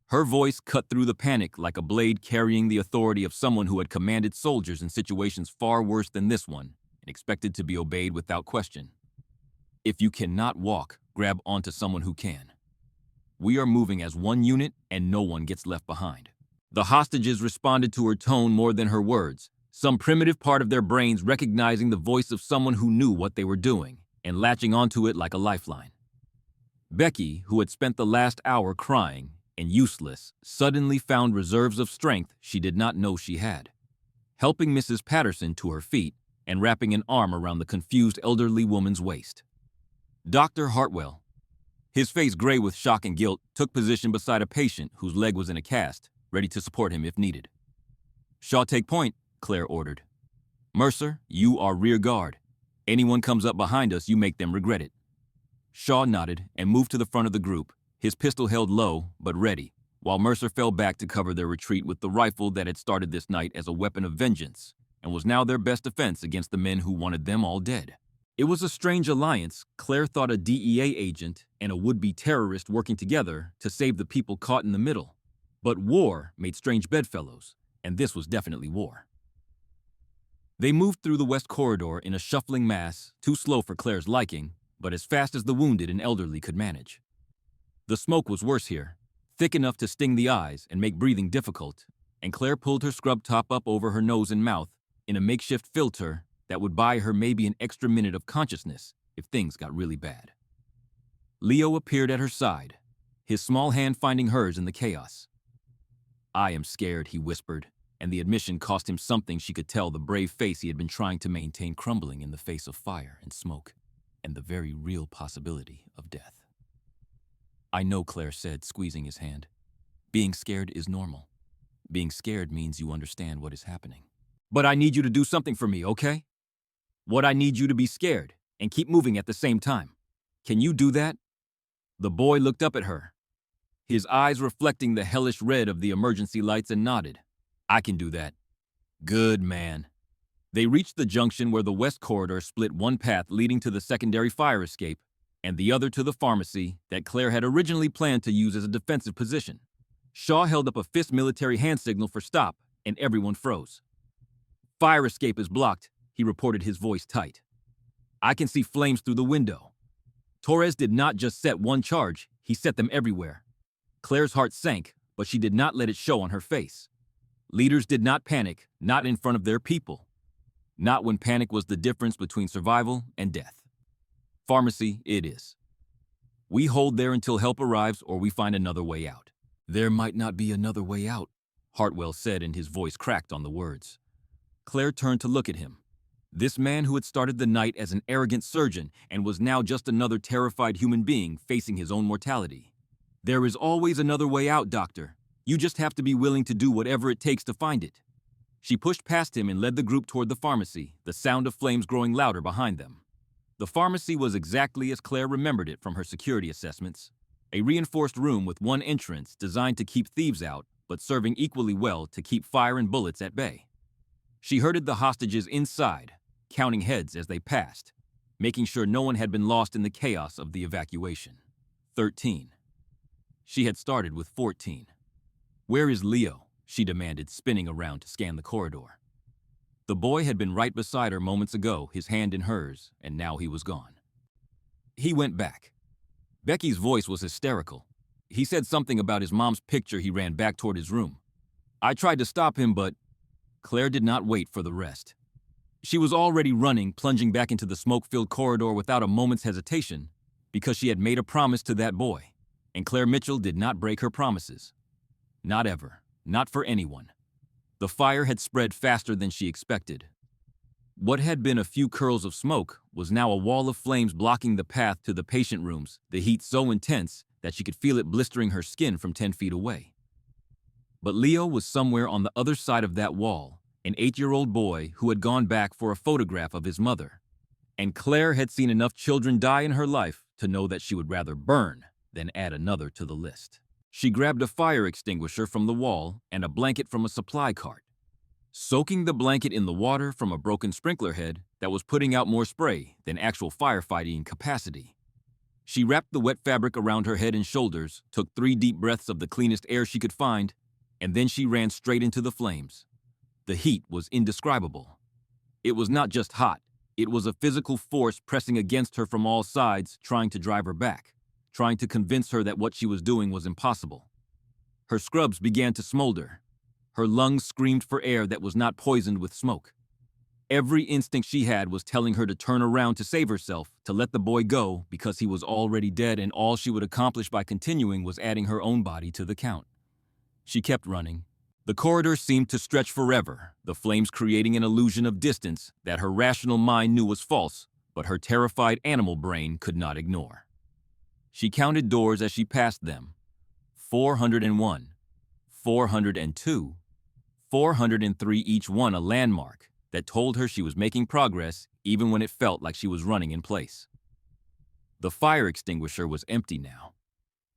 Her voice cut through the panic like a blade carrying the authority of someone who had commanded soldiers in situations far worse than this one and expected to be obeyed without question. If you cannot walk, grab onto someone who can. We are moving as one unit and no one gets left behind. The hostages responded to her tone more than her words, some primitive part of their brains recognizing the voice of someone who knew what they were doing and latching onto it like a lifeline. Becky, who had spent the last hour crying and useless, suddenly found reserves of strength she did not know she had, helping Mrs. Patterson to her feet and wrapping an arm around the confused elderly woman's waist. Dr. Hartwell, his face gray with shock and guilt, took position beside a patient whose leg was in a cast, ready to support him if needed. Shaw, take point, Claire ordered. Mercer, you are rear guard. Anyone comes up behind us, you make them regret it. Shaw nodded and moved to the front of the group, his pistol held low but ready, while Mercer fell back to cover their retreat with the rifle that had started this night as a weapon of vengeance and was now their best defense against the men who wanted them all dead. It was a strange alliance. Claire thought a DEA agent and a would-be terrorist working together to save the people caught in the middle. But war made strange bedfellows, and this was definitely war. They moved through the west corridor in a shuffling mass, too slow for Claire's liking, but as fast as the wounded and elderly could manage. The smoke was worse here, thick enough to sting the eyes and make breathing difficult, and Claire pulled her scrub top up over her nose and mouth in a makeshift filter that would buy her maybe an extra minute of consciousness if things got really bad. Leo appeared at her side, his small hand finding hers in the chaos. I am scared, he whispered, and the admission cost him something she could tell the brave face he had been trying to maintain crumbling in the face of fire and smoke, and the very real possibility of death. I know, Claire said, squeezing his hand. Being scared is normal. Being scared means you understand what is happening. But I need you to do something for me, okay? What I need you to be scared and keep moving at the same time. Can you do that? The boy looked up at her, his eyes reflecting the hellish red of the emergency lights, and nodded. I can do that. Good man. They reached the junction where the west corridor split one path leading to the secondary fire escape and the other to the pharmacy that Claire had originally planned to use as a defensive position. Shaw held up a fist military hand signal for stop, and everyone froze. Fire escape is blocked, he reported, his voice tight. I can see flames through the window. Torres did not just set one charge, he set them everywhere. Claire's heart sank, but she did not let it show on her face. Leaders did not panic, not in front of their people. Not when panic was the difference between survival and death. Pharmacy it is. We hold there until help arrives or we find another way out. There might not be another way out, Hartwell said, and his voice cracked on the words. Claire turned to look at him. This man who had started the night as an arrogant surgeon and was now just another terrified human being facing his own mortality. There is always another way out, Doctor. You just have to be willing to do whatever it takes to find it. She pushed past him and led the group toward the pharmacy, the sound of flames growing louder behind them. The pharmacy was exactly as Claire remembered it from her security assessments. A reinforced room with one entrance designed to keep thieves out, but serving equally well to keep fire and bullets at bay. She herded the hostages inside, counting heads as they passed, making sure no one had been lost in the chaos of the evacuation. 13. She had started with 14. "Where is Leo?" she demanded, spinning around to scan the corridor. The boy had been right beside her moments ago, his hand in hers, and now he was gone. He went back. Becky's voice was hysterical. He said something about his mom's picture. He ran back toward his room. I tried to stop him, but Claire did not wait for the rest. She was already running, plunging back into the smoke-filled corridor without a moment's hesitation, because she had made a promise to that boy, and Claire Mitchell did not break her promises. Not ever. Not for anyone. The fire had spread faster than she expected. What had been a few curls of smoke was now a wall of flames blocking the path to the patient rooms, the heat so intense that she could feel it blistering her skin from 10 feet away. But Leo was somewhere on the other side of that wall, an 8-year-old boy who had gone back for a photograph of his mother. And Claire had seen enough children die in her life to know that she would rather burn than add another to the list. She grabbed a fire extinguisher from the wall and a blanket from a supply cart. Soaking the blanket in the water from a broken sprinkler head that was putting out more spray than actual firefighting capacity. She wrapped the wet fabric around her head and shoulders, took 3 deep breaths of the cleanest air she could find, and then she ran straight into the flames. The heat was indescribable. It was not just hot, it was a physical force pressing against her from all sides, trying to drive her back, trying to convince her that what she was doing was impossible. Her scrubs began to smolder. Her lungs screamed for air that was not poisoned with smoke. Every instinct she had was telling her to turn around to save herself, to let the boy go because he was already dead, and all she would accomplish by continuing was adding her own body to the count. She kept running. The corridor seemed to stretch forever, the flames creating an illusion of distance that her rational mind knew was false, but her terrified animal brain could not ignore. She counted doors as she passed them. 401, 402, 403, each one a landmark that told her she was making progress even when it felt like she was running in place. The fire extinguisher was empty now.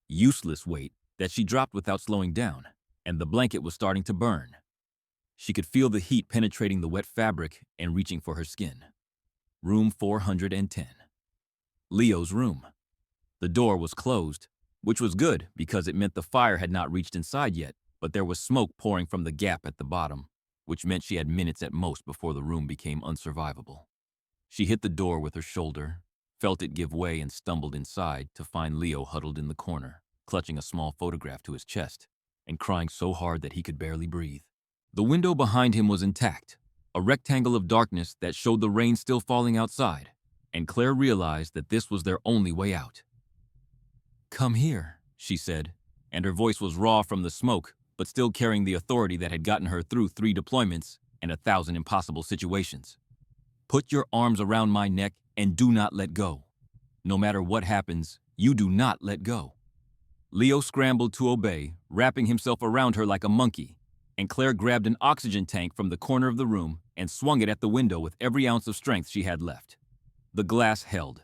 Useless weight that she dropped without slowing down, and the blanket was starting to burn. She could feel the heat penetrating the wet fabric and reaching for her skin. Room 410. Leo's room. The door was closed, which was good because it meant the fire had not reached inside yet, but there was smoke pouring from the gap at the bottom, which meant she had minutes at most before the room became unsurvivable. She hit the door with her shoulder, felt it give way, and stumbled inside to find Leo huddled in the corner, clutching a small photograph to his chest and crying so hard that he could barely breathe. The window behind him was intact, a rectangle of darkness that showed the rain still falling outside, and Claire realized that this was their only way out. "Come here," she said, and her voice was raw from the smoke, but still carrying the authority that had gotten her through 3 deployments and 1,000 impossible situations. "Put your arms around my neck and do not let go. No matter what happens, you do not let go." Leo scrambled to obey, wrapping himself around her like a monkey, and Claire grabbed an oxygen tank from the corner of the room and swung it at the window with every ounce of strength she had left. The glass held.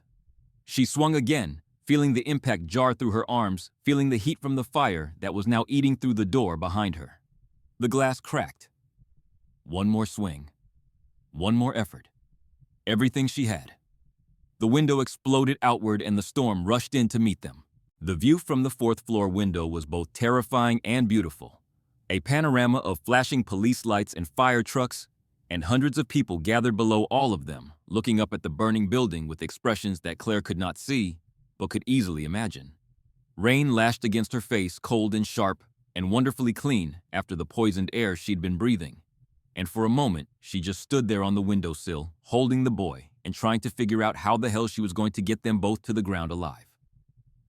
She swung again, feeling the impact jar through her arms, feeling the heat from the fire that was now eating through the door behind her. The glass cracked. One more swing. One more effort. Everything she had. The window exploded outward and the storm rushed in to meet them. The view from the 4th floor window was both terrifying and beautiful. A panorama of flashing police lights and fire trucks, and hundreds of people gathered below all of them, looking up at the burning building with expressions that Claire could not see, but could easily imagine. Rain lashed against her face, cold and sharp, and wonderfully clean after the poisoned air she'd been breathing. And for a moment, she just stood there on the windowsill, holding the boy, and trying to figure out how the hell she was going to get them both to the ground alive.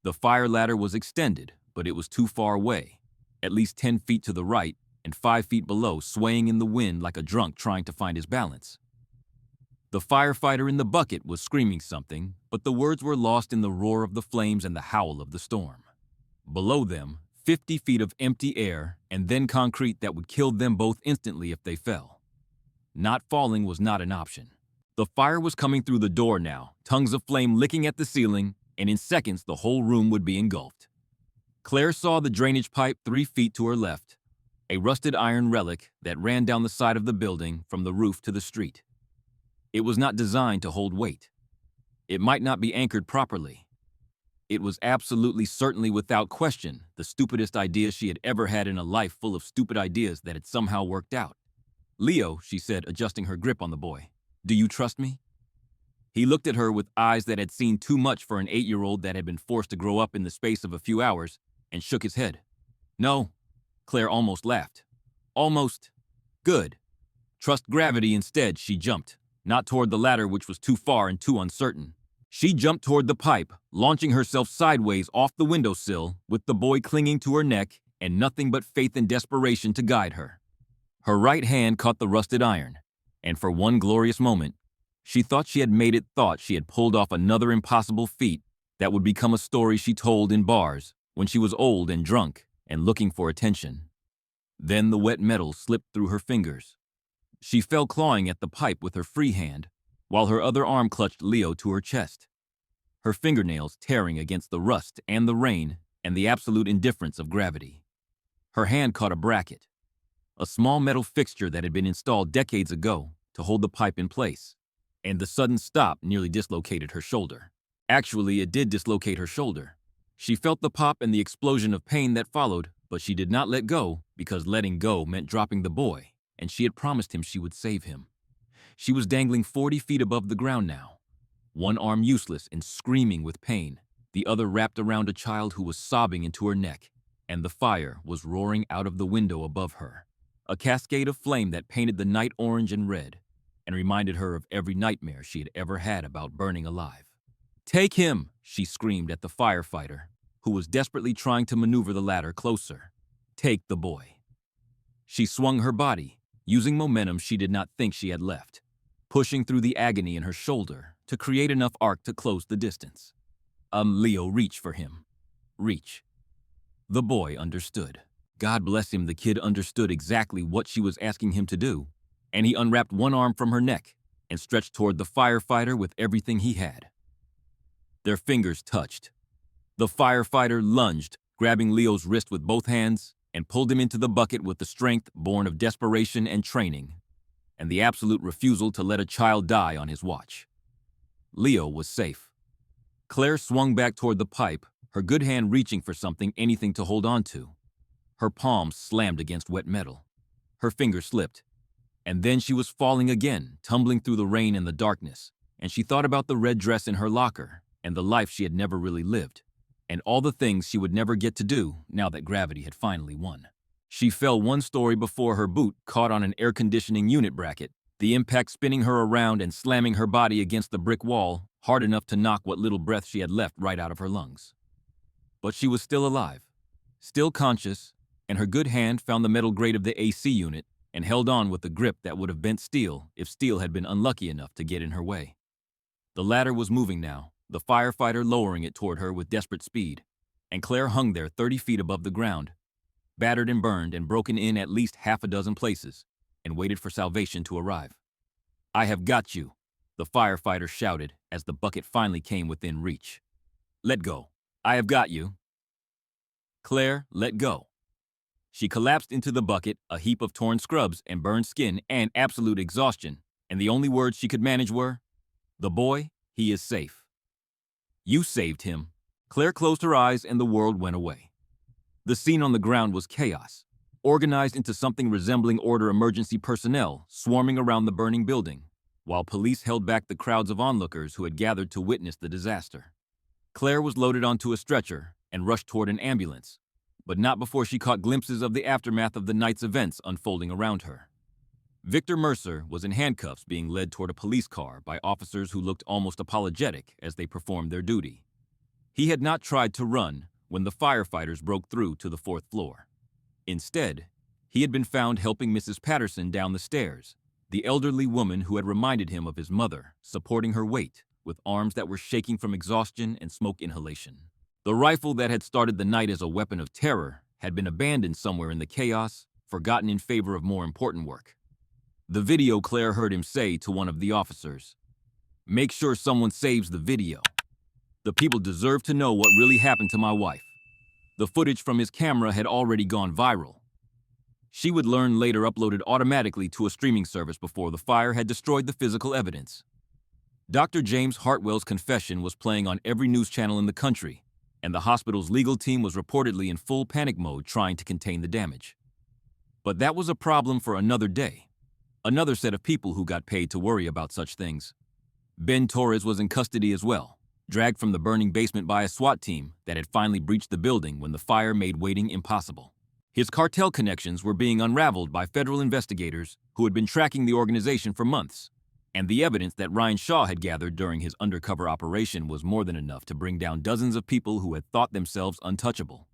The fire ladder was extended, but it was too far away, at least 10 feet to the right and 5 feet below, swaying in the wind like a drunk trying to find his balance. The firefighter in the bucket was screaming something, but the words were lost in the roar of the flames and the howl of the storm. Below them, 50 feet of empty air and then concrete that would kill them both instantly if they fell. Not falling was not an option. The fire was coming through the door now, tongues of flame licking at the ceiling, and in seconds the whole room would be engulfed. Claire saw the drainage pipe 3 feet to her left, a rusted iron relic that ran down the side of the building from the roof to the street. It was not designed to hold weight. It might not be anchored properly. It was absolutely certainly without question the stupidest idea she had ever had in a life full of stupid ideas that had somehow worked out. "Leo," she said, adjusting her grip on the boy, "do you trust me?" He looked at her with eyes that had seen too much for an 8-year-old that had been forced to grow up in the space of a few hours, and shook his head. "No." Claire almost laughed. "Almost. Good. Trust gravity instead." She jumped, not toward the ladder which was too far and too uncertain. She jumped toward the pipe, launching herself sideways off the windowsill, with the boy clinging to her neck and nothing but faith and desperation to guide her. Her right hand caught the rusted iron, and for one glorious moment, she thought she had made it, thought she had pulled off another impossible feat that would become a story she told in bars when she was old and drunk and looking for attention. Then the wet metal slipped through her fingers. She fell clawing at the pipe with her free hand, while her other arm clutched Leo to her chest, her fingernails tearing against the rust and the rain and the absolute indifference of gravity. Her hand caught a bracket, a small metal fixture that had been installed decades ago to hold the pipe in place, and the sudden stop nearly dislocated her shoulder. Actually, it did dislocate her shoulder. She felt the pop and the explosion of pain that followed, but she did not let go because letting go meant dropping the boy, and she had promised him she would save him. She was dangling 40 feet above the ground now, one arm useless and screaming with pain, the other wrapped around a child who was sobbing into her neck, and the fire was roaring out of the window above her, a cascade of flame that painted the night orange and red, and reminded her of every nightmare she had ever had about burning alive. "Take him!" she screamed at the firefighter, who was desperately trying to maneuver the ladder closer. "Take the boy." She swung her body, using momentum she did not think she had left, pushing through the agony in her shoulder to create enough arc to close the distance. Leo, reach for him. Reach." The boy understood. God bless him, the kid understood exactly what she was asking him to do, and he unwrapped one arm from her neck and stretched toward the firefighter with everything he had. Their fingers touched. The firefighter lunged, grabbing Leo's wrist with both hands, and pulled him into the bucket with the strength born of desperation and training, and the absolute refusal to let a child die on his watch. Leo was safe. Claire swung back toward the pipe, her good hand reaching for something, anything to hold on to. Her palms slammed against wet metal. Her fingers slipped, and then she was falling again, tumbling through the rain and the darkness, and she thought about the red dress in her locker and the life she had never really lived, and all the things she would never get to do now that gravity had finally won. She fell one story before her boot caught on an air conditioning unit bracket, the impact spinning her around and slamming her body against the brick wall hard enough to knock what little breath she had left right out of her lungs. But she was still alive, still conscious, and her good hand found the metal grate of the AC unit and held on with a grip that would have bent steel if steel had been unlucky enough to get in her way. The ladder was moving now, the firefighter lowering it toward her with desperate speed, and Claire hung there 30 feet above the ground, battered and burned and broken in at least half a dozen places, and waited for salvation to arrive. "I have got you," the firefighter shouted as the bucket finally came within reach. "Let go. I have got you." Claire let go. She collapsed into the bucket, a heap of torn scrubs and burned skin and absolute exhaustion, and the only words she could manage were, "The boy, he is safe." "You saved him." Claire closed her eyes and the world went away. The scene on the ground was chaos, organized into something resembling order emergency personnel swarming around the burning building, while police held back the crowds of onlookers who had gathered to witness the disaster. Claire was loaded onto a stretcher and rushed toward an ambulance, but not before she caught glimpses of the aftermath of the night's events unfolding around her. Victor Mercer was in handcuffs being led toward a police car by officers who looked almost apologetic as they performed their duty. He had not tried to run when the firefighters broke through to the 4th floor. Instead, he had been found helping Mrs. Patterson down the stairs, the elderly woman who had reminded him of his mother, supporting her weight with arms that were shaking from exhaustion and smoke inhalation. The rifle that had started the night as a weapon of terror had been abandoned somewhere in the chaos, forgotten in favor of more important work. The video Claire heard him say to one of the officers, "Make sure someone saves the video. The people deserve to know what really happened to my wife." The footage from his camera had already gone viral. She would learn later uploaded automatically to a streaming service before the fire had destroyed the physical evidence. Dr. James Hartwell's confession was playing on every news channel in the country, and the hospital's legal team was reportedly in full panic mode trying to contain the damage. But that was a problem for another day. Another set of people who got paid to worry about such things. Ben Torres was in custody as well, dragged from the burning basement by a SWAT team that had finally breached the building when the fire made waiting impossible. His cartel connections were being unraveled by federal investigators who had been tracking the organization for months, and the evidence that Ryan Shaw had gathered during his undercover operation was more than enough to bring down dozens of people who had thought themselves untouchable.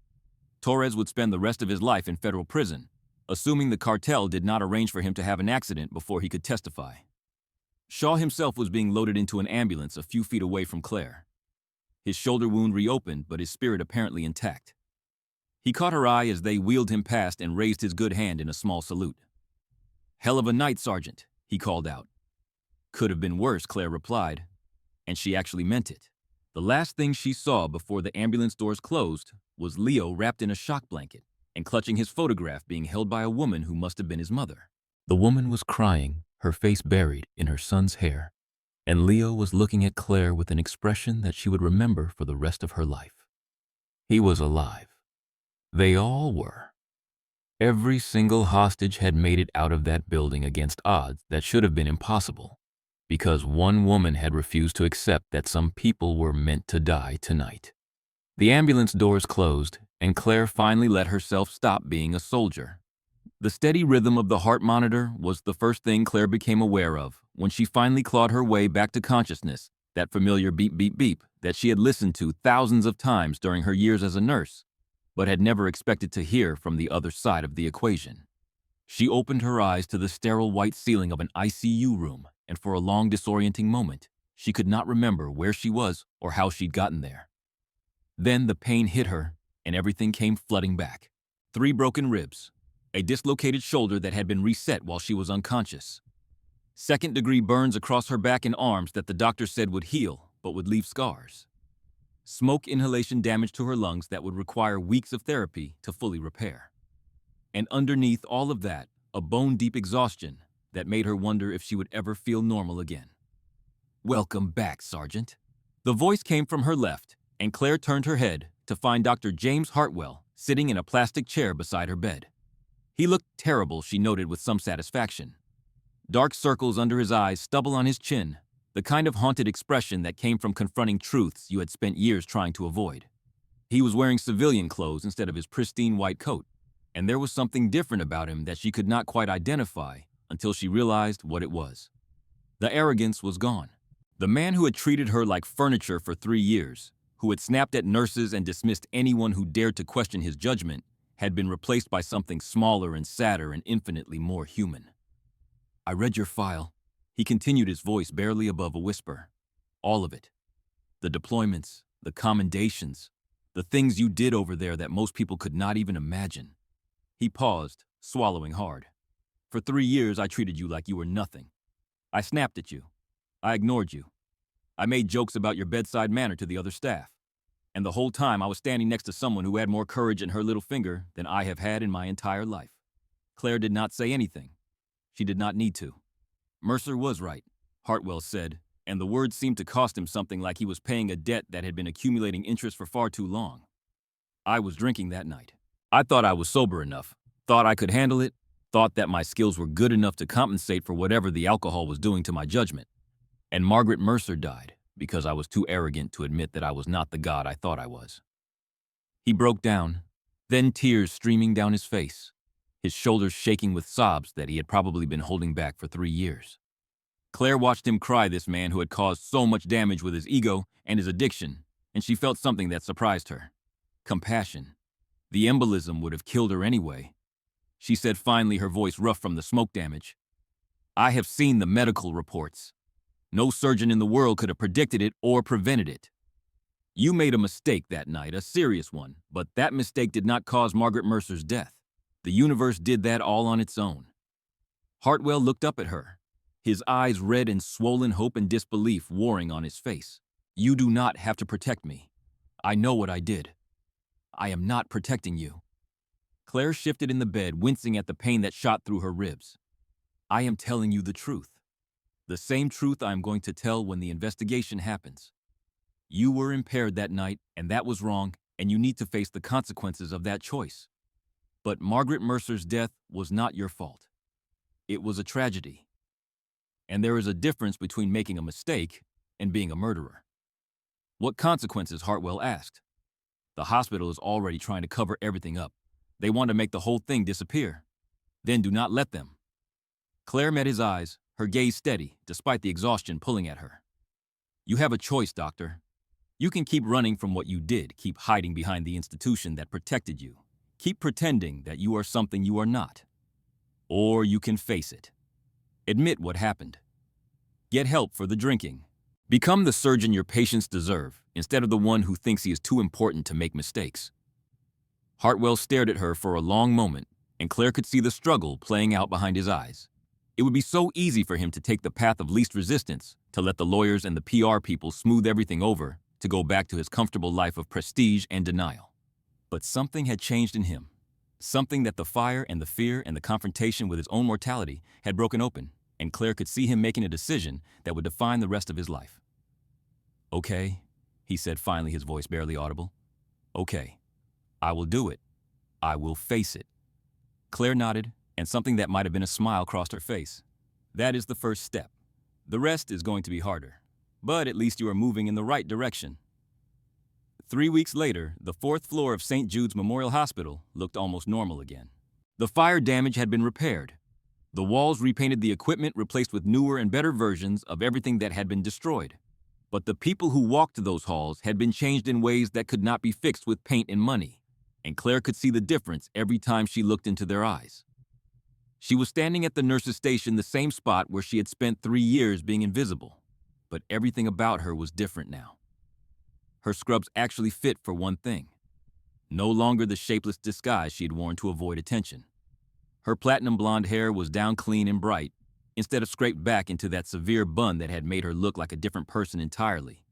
Torres would spend the rest of his life in federal prison, assuming the cartel did not arrange for him to have an accident before he could testify. Shaw himself was being loaded into an ambulance a few feet away from Claire. His shoulder wound reopened, but his spirit apparently intact. He caught her eye as they wheeled him past and raised his good hand in a small salute. "Hell of a night, Sergeant," he called out. "Could have been worse," Claire replied, and she actually meant it. The last thing she saw before the ambulance doors closed was Leo wrapped in a shock blanket and clutching his photograph being held by a woman who must have been his mother. The woman was crying, her face buried in her son's hair, and Leo was looking at Claire with an expression that she would remember for the rest of her life. He was alive. They all were. Every single hostage had made it out of that building against odds that should have been impossible, because one woman had refused to accept that some people were meant to die tonight. The ambulance doors closed, and Claire finally let herself stop being a soldier. The steady rhythm of the heart monitor was the first thing Claire became aware of when she finally clawed her way back to consciousness, that familiar beep beep beep that she had listened to thousands of times during her years as a nurse, but had never expected to hear from the other side of the equation. She opened her eyes to the sterile white ceiling of an ICU room, and for a long disorienting moment, she could not remember where she was or how she'd gotten there. Then the pain hit her, and everything came flooding back. 3 broken ribs, a dislocated shoulder that had been reset while she was unconscious, second-degree burns across her back and arms that the doctor said would heal, but would leave scars, smoke inhalation damage to her lungs that would require weeks of therapy to fully repair. And underneath all of that, a bone-deep exhaustion that made her wonder if she would ever feel normal again. "Welcome back, Sergeant." The voice came from her left, and Claire turned her head to find Dr. James Hartwell sitting in a plastic chair beside her bed. He looked terrible, she noted with some satisfaction. Dark circles under his eyes, stubble on his chin, the kind of haunted expression that came from confronting truths you had spent years trying to avoid. He was wearing civilian clothes instead of his pristine white coat, and there was something different about him that she could not quite identify until she realized what it was. The arrogance was gone. The man who had treated her like furniture for 3 years, who had snapped at nurses and dismissed anyone who dared to question his judgment, had been replaced by something smaller and sadder and infinitely more human. "I read your file," he continued, his voice barely above a whisper. "All of it. The deployments, the commendations, the things you did over there that most people could not even imagine." He paused, swallowing hard. "For 3 years, I treated you like you were nothing. I snapped at you. I ignored you. I made jokes about your bedside manner to the other staff. And the whole time I was standing next to someone who had more courage in her little finger than I have had in my entire life." Claire did not say anything. She did not need to. "Mercer was right," Hartwell said, and the words seemed to cost him something like he was paying a debt that had been accumulating interest for far too long. "I was drinking that night. I thought I was sober enough, thought I could handle it, thought that my skills were good enough to compensate for whatever the alcohol was doing to my judgment. And Margaret Mercer died because I was too arrogant to admit that I was not the god I thought I was." He broke down, then tears streaming down his face, his shoulders shaking with sobs that he had probably been holding back for 3 years. Claire watched him cry, this man who had caused so much damage with his ego and his addiction, and she felt something that surprised her. Compassion. The embolism would have killed her anyway. She said finally, her voice rough from the smoke damage, "I have seen the medical reports. No surgeon in the world could have predicted it or prevented it." You made a mistake that night, a serious one, but that mistake did not cause Margaret Mercer's death. The universe did that all on its own. Hartwell looked up at her, his eyes red and swollen, hope and disbelief warring on his face. You do not have to protect me. I know what I did. I am not protecting you. Claire shifted in the bed, wincing at the pain that shot through her ribs. I am telling you the truth. The same truth I am going to tell when the investigation happens. You were impaired that night, and that was wrong, and you need to face the consequences of that choice. But Margaret Mercer's death was not your fault. It was a tragedy. And there is a difference between making a mistake and being a murderer. What consequences? Hartwell asked. The hospital is already trying to cover everything up. They want to make the whole thing disappear. Then do not let them. Claire met his eyes, her gaze steady, despite the exhaustion pulling at her. You have a choice, doctor. You can keep running from what you did, keep hiding behind the institution that protected you, keep pretending that you are something you are not. Or you can face it. Admit what happened. Get help for the drinking. Become the surgeon your patients deserve, instead of the one who thinks he is too important to make mistakes. Hartwell stared at her for a long moment, and Claire could see the struggle playing out behind his eyes. It would be so easy for him to take the path of least resistance, to let the lawyers and the PR people smooth everything over, to go back to his comfortable life of prestige and denial. But something had changed in him. Something that the fire and the fear and the confrontation with his own mortality had broken open, and Claire could see him making a decision that would define the rest of his life. Okay, he said finally, his voice barely audible. Okay, I will do it. I will face it. Claire nodded, and something that might have been a smile crossed her face. That is the first step. The rest is going to be harder, but at least you are moving in the right direction. 3 weeks later, the 4th floor of St. Jude's Memorial Hospital looked almost normal again. The fire damage had been repaired. The walls repainted, the equipment replaced with newer and better versions of everything that had been destroyed. But the people who walked those halls had been changed in ways that could not be fixed with paint and money, and Claire could see the difference every time she looked into their eyes. She was standing at the nurse's station, the same spot where she had spent 3 years being invisible, but everything about her was different now. Her scrubs actually fit for one thing. No longer the shapeless disguise she had worn to avoid attention. Her platinum blonde hair was down clean and bright, instead of scraped back into that severe bun that had made her look like a different person entirely.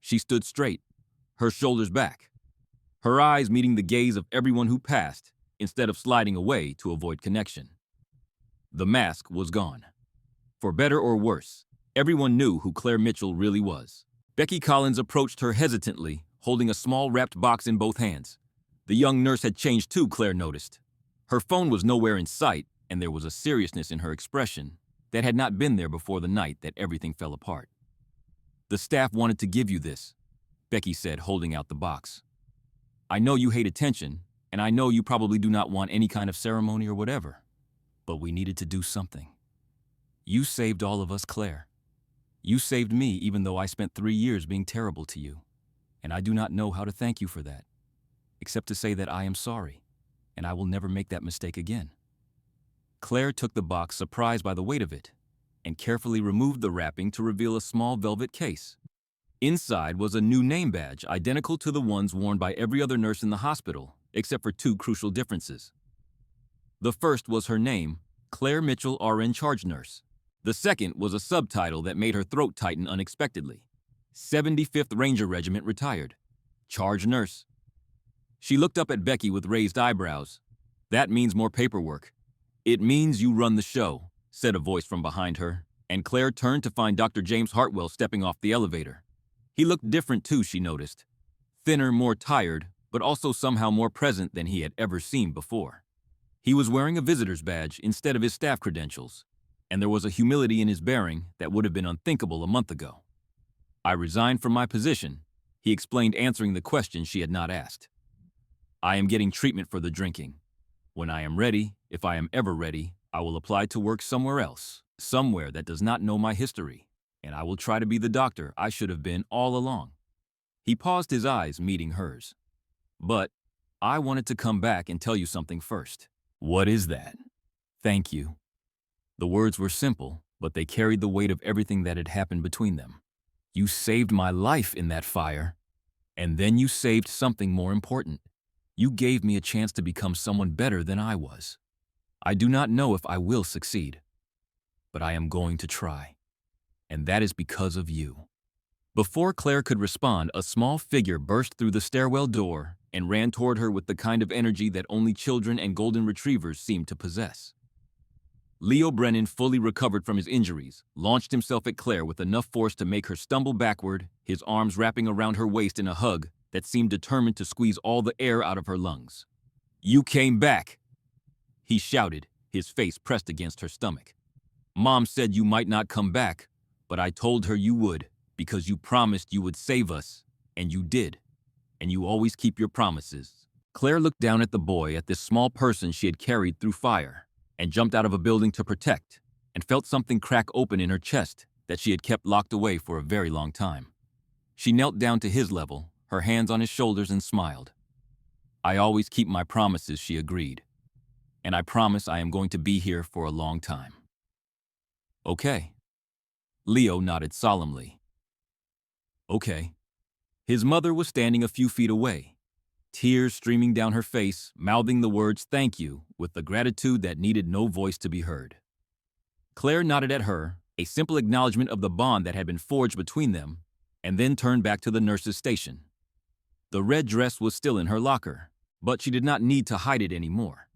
She stood straight, her shoulders back, her eyes meeting the gaze of everyone who passed, instead of sliding away to avoid connection. The mask was gone. For better or worse, everyone knew who Claire Mitchell really was. Becky Collins approached her hesitantly, holding a small wrapped box in both hands. The young nurse had changed too, Claire noticed. Her phone was nowhere in sight, and there was a seriousness in her expression that had not been there before the night that everything fell apart. The staff wanted to give you this, Becky said, holding out the box. I know you hate attention, and I know you probably do not want any kind of ceremony or whatever, but we needed to do something. You saved all of us, Claire. You saved me even though I spent 3 years being terrible to you, and I do not know how to thank you for that, except to say that I am sorry, and I will never make that mistake again. Claire took the box, surprised by the weight of it, and carefully removed the wrapping to reveal a small velvet case. Inside was a new name badge, identical to the ones worn by every other nurse in the hospital, except for 2 crucial differences. The first was her name, Claire Mitchell, RN Charge Nurse. The second was a subtitle that made her throat tighten unexpectedly. 75th Ranger Regiment retired. Charge Nurse. She looked up at Becky with raised eyebrows. That means more paperwork. It means you run the show, said a voice from behind her, and Claire turned to find Dr. James Hartwell stepping off the elevator. He looked different too, she noticed. Thinner, more tired, but also somehow more present than he had ever seemed before. He was wearing a visitor's badge instead of his staff credentials, and there was a humility in his bearing that would have been unthinkable a month ago. I resigned from my position, he explained, answering the question she had not asked. I am getting treatment for the drinking. When I am ready, if I am ever ready, I will apply to work somewhere else, somewhere that does not know my history, and I will try to be the doctor I should have been all along. He paused, his eyes meeting hers. But I wanted to come back and tell you something first. What is that? Thank you. The words were simple, but they carried the weight of everything that had happened between them. You saved my life in that fire. And then you saved something more important. You gave me a chance to become someone better than I was. I do not know if I will succeed, but I am going to try. And that is because of you." Before Claire could respond, a small figure burst through the stairwell door and ran toward her with the kind of energy that only children and golden retrievers seem to possess. Leo Brennan, fully recovered from his injuries, launched himself at Claire with enough force to make her stumble backward, his arms wrapping around her waist in a hug that seemed determined to squeeze all the air out of her lungs. "You came back," he shouted, his face pressed against her stomach. "Mom said you might not come back, but I told her you would, because you promised you would save us, and you did. And you always keep your promises." Claire looked down at the boy, at this small person she had carried through fire, and jumped out of a building to protect, and felt something crack open in her chest that she had kept locked away for a very long time. She knelt down to his level, her hands on his shoulders, and smiled. "I always keep my promises," she agreed. "And I promise I am going to be here for a long time." "Okay." Leo nodded solemnly. "Okay." His mother was standing a few feet away, tears streaming down her face, mouthing the words "thank you" with the gratitude that needed no voice to be heard. Claire nodded at her, a simple acknowledgement of the bond that had been forged between them, and then turned back to the nurse's station. The red dress was still in her locker, but she did not need to hide it anymore.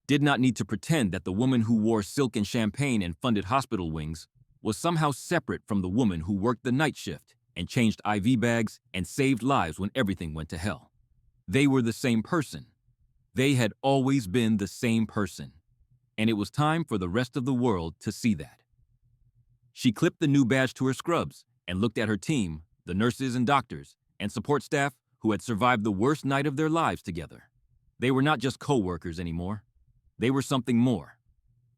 Did not need to pretend that the woman who wore silk and champagne and funded hospital wings was somehow separate from the woman who worked the night shift and changed IV bags and saved lives when everything went to hell. They were the same person. They had always been the same person. And it was time for the rest of the world to see that. She clipped the new badge to her scrubs and looked at her team, the nurses and doctors, and support staff who had survived the worst night of their lives together. They were not just co-workers anymore. They were something more.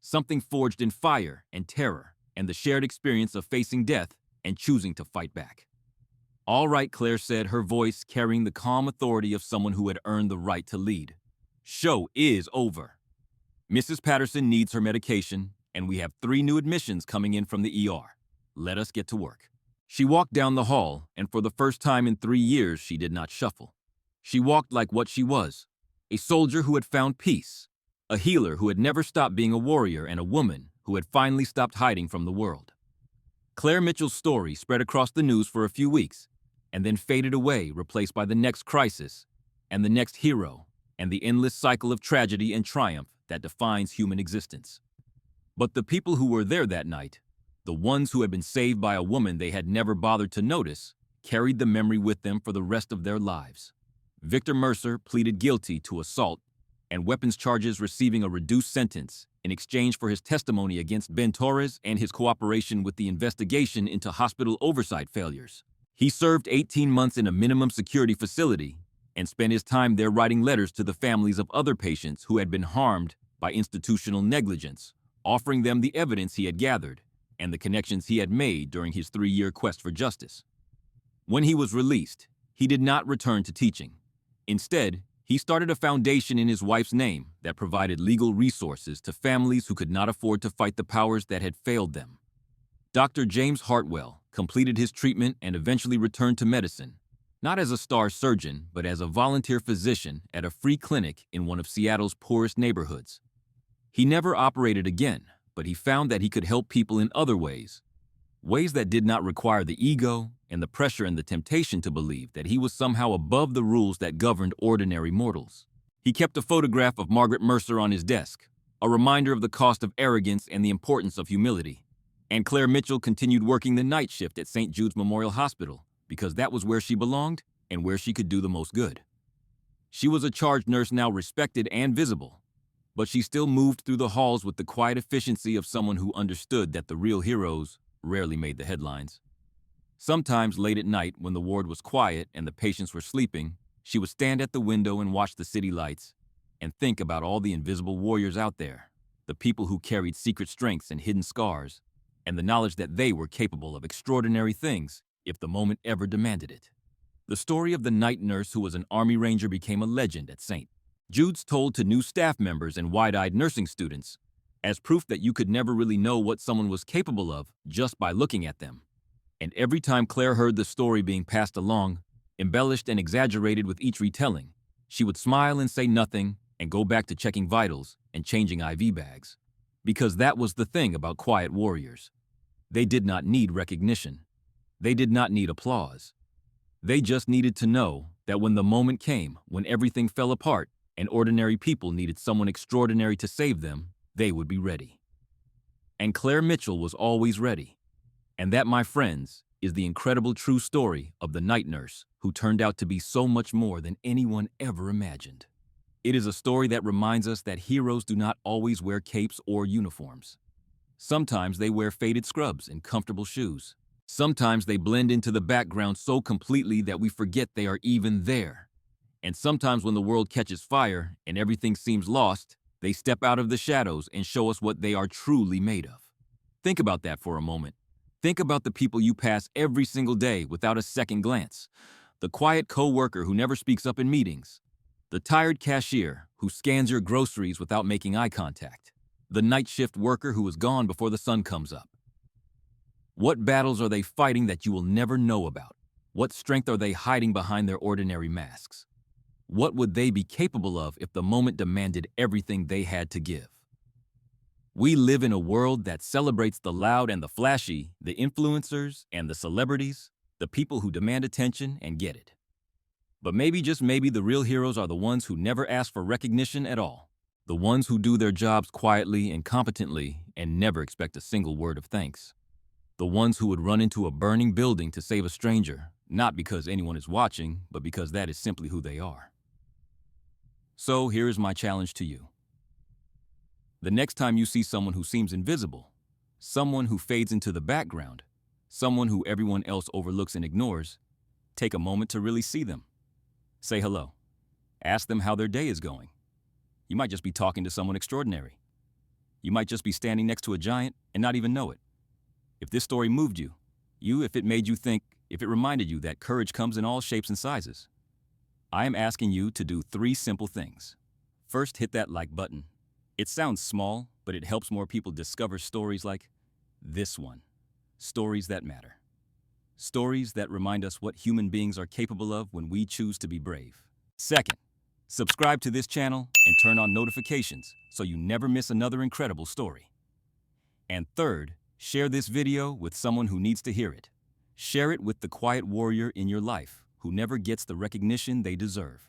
Something forged in fire and terror and the shared experience of facing death and choosing to fight back. "All right," Claire said, her voice carrying the calm authority of someone who had earned the right to lead. "Show is over. Mrs. Patterson needs her medication, and we have 3 new admissions coming in from the ER. Let us get to work." She walked down the hall, and for the first time in 3 years, she did not shuffle. She walked like what she was, a soldier who had found peace, a healer who had never stopped being a warrior, and a woman who had finally stopped hiding from the world. Claire Mitchell's story spread across the news for a few weeks, and then faded away, replaced by the next crisis, and the next hero, and the endless cycle of tragedy and triumph that defines human existence. But the people who were there that night, the ones who had been saved by a woman they had never bothered to notice, carried the memory with them for the rest of their lives. Victor Mercer pleaded guilty to assault and weapons charges, receiving a reduced sentence in exchange for his testimony against Ben Torres and his cooperation with the investigation into hospital oversight failures. He served 18 months in a minimum security facility and spent his time there writing letters to the families of other patients who had been harmed by institutional negligence, offering them the evidence he had gathered and the connections he had made during his 3-year quest for justice. When he was released, he did not return to teaching. Instead, he started a foundation in his wife's name that provided legal resources to families who could not afford to fight the powers that had failed them. Dr. James Hartwell completed his treatment and eventually returned to medicine, not as a star surgeon, but as a volunteer physician at a free clinic in one of Seattle's poorest neighborhoods. He never operated again, but he found that he could help people in other ways that did not require the ego and the pressure and the temptation to believe that he was somehow above the rules that governed ordinary mortals. He kept a photograph of Margaret Mercer on his desk, a reminder of the cost of arrogance and the importance of humility. And Claire Mitchell continued working the night shift at St. Jude's Memorial Hospital because that was where she belonged and where she could do the most good. She was a charge nurse now, respected and visible, but she still moved through the halls with the quiet efficiency of someone who understood that the real heroes rarely made the headlines. Sometimes late at night, when the ward was quiet and the patients were sleeping, she would stand at the window and watch the city lights and think about all the invisible warriors out there, the people who carried secret strengths and hidden scars, and the knowledge that they were capable of extraordinary things if the moment ever demanded it. The story of the night nurse who was an Army Ranger became a legend at St. Jude's, told to new staff members and wide-eyed nursing students, as proof that you could never really know what someone was capable of just by looking at them. And every time Claire heard the story being passed along, embellished and exaggerated with each retelling. She would smile and say nothing and go back to checking vitals and changing IV bags. Because that was the thing about quiet warriors. They did not need recognition. They did not need applause. They just needed to know that when the moment came, when everything fell apart, and ordinary people needed someone extraordinary to save them, they would be ready. And Claire Mitchell was always ready. And that, my friends, is the incredible true story of the night nurse who turned out to be so much more than anyone ever imagined. It is a story that reminds us that heroes do not always wear capes or uniforms. Sometimes they wear faded scrubs and comfortable shoes. Sometimes they blend into the background so completely that we forget they are even there. And sometimes when the world catches fire and everything seems lost, they step out of the shadows and show us what they are truly made of. Think about that for a moment. Think about the people you pass every single day without a second glance. The quiet coworker who never speaks up in meetings. The tired cashier who scans your groceries without making eye contact. The night shift worker who is gone before the sun comes up. What battles are they fighting that you will never know about? What strength are they hiding behind their ordinary masks? What would they be capable of if the moment demanded everything they had to give? We live in a world that celebrates the loud and the flashy, the influencers and the celebrities, the people who demand attention and get it. But maybe, just maybe, the real heroes are the ones who never ask for recognition at all. The ones who do their jobs quietly and competently and never expect a single word of thanks. The ones who would run into a burning building to save a stranger, not because anyone is watching, but because that is simply who they are. So here is my challenge to you. The next time you see someone who seems invisible, someone who fades into the background, someone who everyone else overlooks and ignores, take a moment to really see them. Say hello. Ask them how their day is going. You might just be talking to someone extraordinary. You might just be standing next to a giant and not even know it. If this story moved you, if it made you think, if it reminded you that courage comes in all shapes and sizes, I am asking you to do 3 simple things. First, hit that like button. It sounds small, but it helps more people discover stories like this one. Stories that matter. Stories that remind us what human beings are capable of when we choose to be brave. Second, subscribe to this channel and turn on notifications so you never miss another incredible story. And third, share this video with someone who needs to hear it. Share it with the quiet warrior in your life who never gets the recognition they deserve.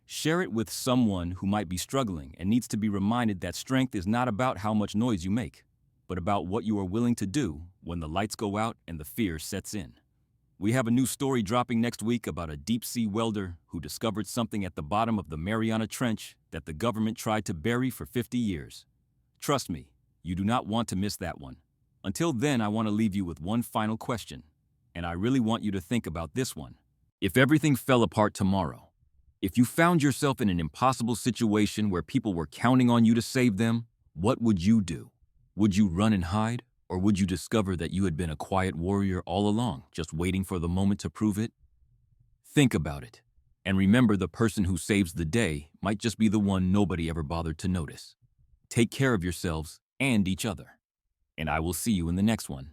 Share it with someone who might be struggling and needs to be reminded that strength is not about how much noise you make, but about what you are willing to do when the lights go out and the fear sets in. We have a new story dropping next week about a deep-sea welder who discovered something at the bottom of the Mariana Trench that the government tried to bury for 50 years. Trust me, you do not want to miss that one. Until then, I want to leave you with one final question, and I really want you to think about this one. If everything fell apart tomorrow, if you found yourself in an impossible situation where people were counting on you to save them, what would you do? Would you run and hide? Or would you discover that you had been a quiet warrior all along, just waiting for the moment to prove it? Think about it, and remember, the person who saves the day might just be the one nobody ever bothered to notice. Take care of yourselves and each other, and I will see you in the next one.